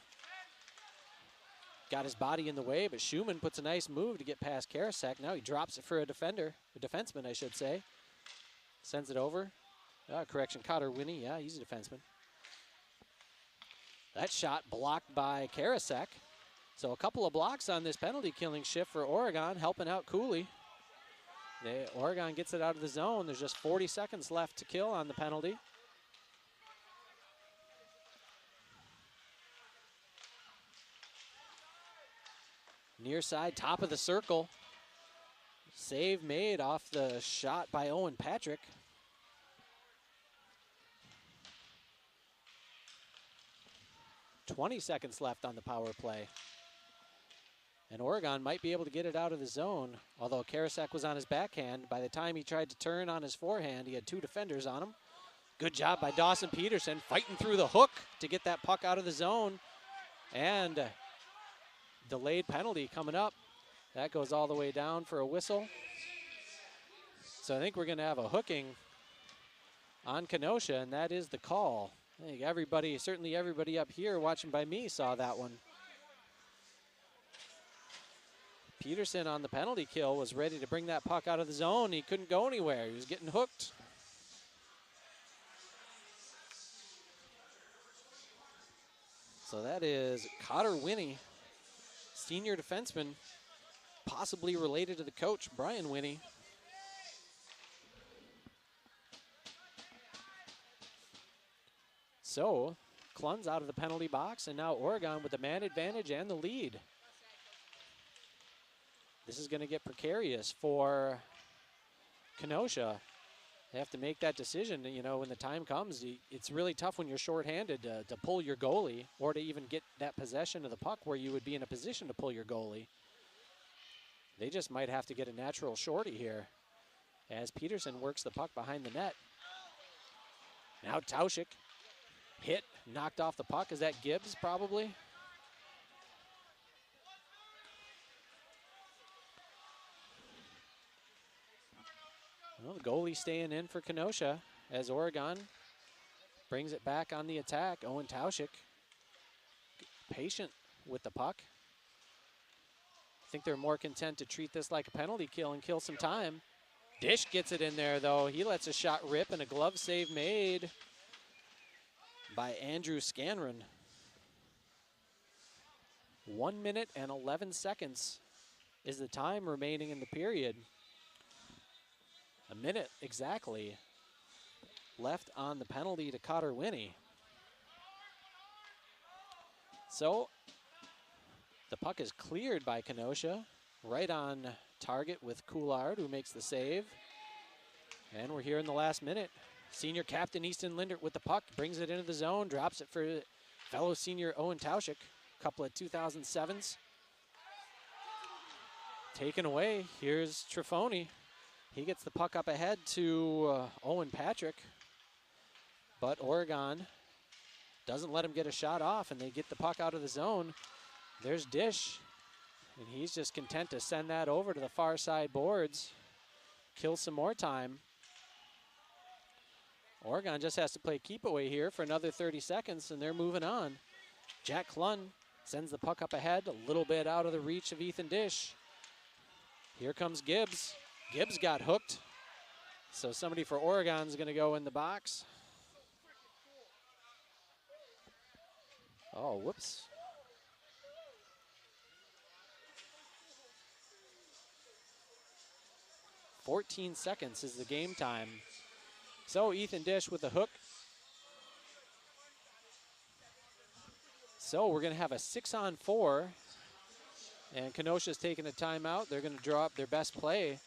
Got his body in the way, but Schumann puts a nice move to get past Karasek. Now he drops it for a defenseman, I should say. Sends it over. Correction, Cotter Winnie. Yeah, he's a defenseman. That shot blocked by Karasek. So a couple of blocks on this penalty killing shift for Oregon, helping out Cooley. Oregon gets it out of the zone. There's just 40 seconds left to kill on the penalty. Near side, top of the circle. Save made off the shot by Owen Patrick. .20 seconds left on the power play. And Oregon might be able to get it out of the zone, although Karasek was on his backhand. By the time he tried to turn on his forehand, he had two defenders on him. Good job by Dawson Peterson, fighting through the hook to get that puck out of the zone. And delayed penalty coming up. That goes all the way down for a whistle. So I think we're going to have a hooking on Kenosha, and that is the call. I think everybody, certainly everybody up here watching by me, saw that one. Peterson on the penalty kill was ready to bring that puck out of the zone. He couldn't go anywhere. He was getting hooked. So that is Cotter Winnie, senior defenseman, possibly related to the coach, Brian Winnie. So Klun's out of the penalty box, and now Oregon with the man advantage and the lead. This is going to get precarious for Kenosha. They have to make that decision, you know, when the time comes. It's really tough when you're shorthanded to pull your goalie or to even get that possession of the puck where you would be in a position to pull your goalie. They just might have to get a natural shorty here as Peterson works the puck behind the net. Now Tauschik hit, knocked off the puck. Is that Gibbs probably? Well, the goalie staying in for Kenosha as Oregon brings it back on the attack. Owen Tauschik, patient with the puck. I think they're more content to treat this like a penalty kill and kill some time. Dish gets it in there, though. He lets a shot rip, and a glove save made by Andrew Scanron. 1 minute and 11 seconds is the time remaining in the period. A minute exactly left on the penalty to Cotter Winnie. So the puck is cleared by Kenosha, right on target with Coulard, who makes the save. And we're here in the last minute. Senior captain Easton Lindert with the puck, brings it into the zone, drops it for fellow senior Owen Tauschik, a couple of 2007s. Taken away, here's Trifoni. He gets the puck up ahead to Owen Patrick, but Oregon doesn't let him get a shot off, and they get the puck out of the zone. There's Dish, and he's just content to send that over to the far side boards, kill some more time. Oregon just has to play keep away here for another 30 seconds, and they're moving on. Jack Klun sends the puck up ahead, a little bit out of the reach of Ethan Dish. Here comes Gibbs. Gibbs got hooked, so somebody for Oregon's going to go in the box. Oh, whoops. "14 seconds is the game time. So Ethan Dish with the hook. So we're going to have a 6-on-4, and Kenosha's taking a timeout. They're going to draw up their best play.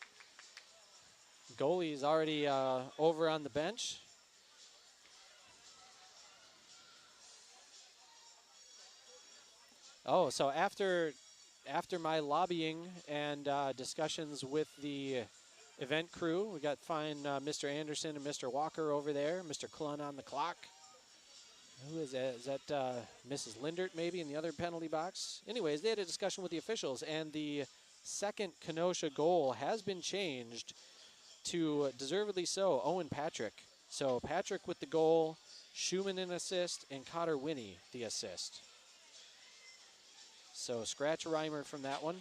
Goalie's already over on the bench. Oh, so after my lobbying and discussions with the event crew, we got fine Mr. Anderson and Mr. Walker over there, Mr. Klun on the clock. Who is that? Is that Mrs. Lindert maybe in the other penalty box? Anyways, they had a discussion with the officials, and the second Kenosha goal has been changed to, deservedly so, Owen Patrick. So Patrick with the goal, Schumann an assist, and Cotter Winnie the assist. So scratch Reimer from that one.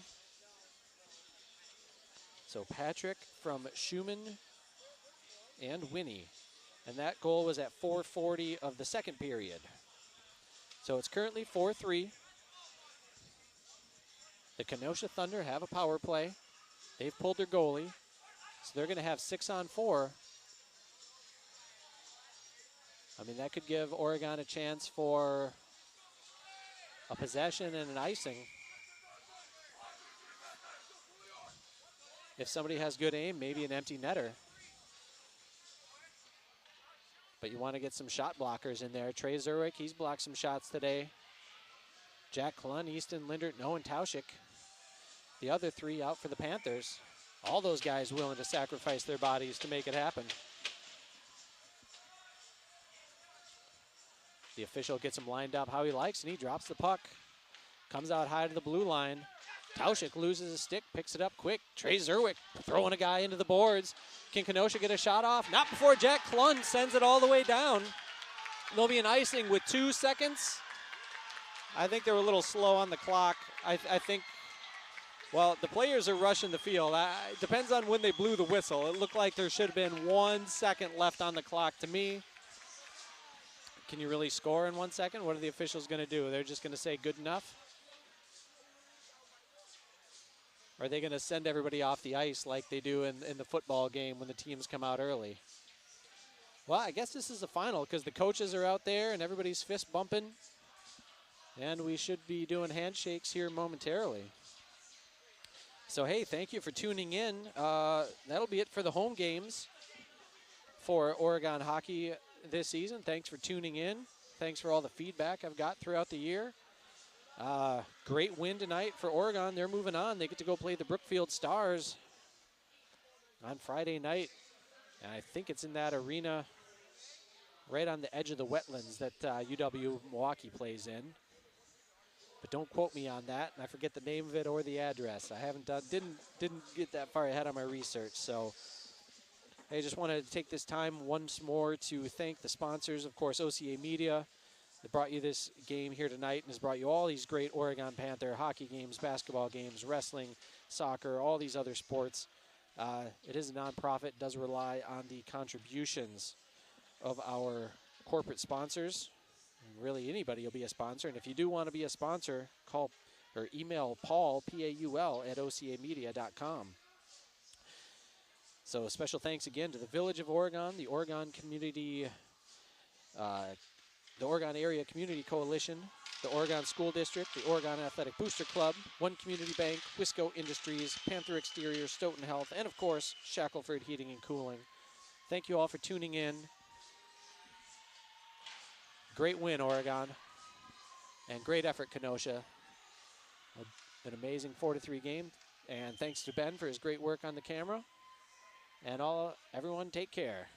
So Patrick from Schumann and Winnie. And that goal was at 4:40 of the second period. So it's currently 4-3. The Kenosha Thunder have a power play. They've pulled their goalie. So they're going to have 6-on-4. I mean, that could give Oregon a chance for a possession and an icing. If somebody has good aim, maybe an empty netter. But you want to get some shot blockers in there. Trey Zerwick, he's blocked some shots today. Jack Klun, Easton Lindert, and Owen Tauschik. The other three out for the Panthers. All those guys willing to sacrifice their bodies to make it happen. The official gets him lined up how he likes, and he drops the puck. Comes out high to the blue line. Tauschik loses a stick, picks it up quick. Trey Zerwick throwing a guy into the boards. Can Kenosha get a shot off? Not before Jack Klund sends it all the way down. There'll be an icing with 2 seconds. I think they were a little slow on the clock. I think, well, the players are rushing the field. It depends on when they blew the whistle. It looked like there should have been 1 second left on the clock to me. Can you really score in 1 second? What are the officials going to do? They're just going to say good enough? Or are they going to send everybody off the ice like they do in the football game when the teams come out early? Well, I guess this is the final because the coaches are out there and everybody's fist bumping. And we should be doing handshakes here momentarily. So, hey, thank you for tuning in. That'll be it for the home games for Oregon hockey this season. Thanks for tuning in. Thanks for all the feedback I've got throughout the year. Great win tonight for Oregon. They're moving on. They get to go play the Brookfield Stars on Friday night. And I think it's in that arena right on the edge of the wetlands that UW-Milwaukee plays in. But don't quote me on that. I forget the name of it or the address. I didn't get that far ahead on my research. So I just wanted to take this time once more to thank the sponsors, of course, OCA Media, that brought you this game here tonight and has brought you all these great Oregon Panther hockey games, basketball games, wrestling, soccer, all these other sports. It is a nonprofit, does rely on the contributions of our corporate sponsors. Really, anybody will be a sponsor. And if you do want to be a sponsor, call or email Paul, P-A-U-L, at ocamedia.com. So special thanks again to the Village of Oregon, the Oregon Community, the Oregon Area Community Coalition, the Oregon School District, the Oregon Athletic Booster Club, One Community Bank, Wisco Industries, Panther Exterior, Stoughton Health, and of course, Shackelford Heating and Cooling. Thank you all for tuning in. Great win, Oregon, and great effort, Kenosha. An amazing 4-3 game, and thanks to Ben for his great work on the camera. And everyone, take care.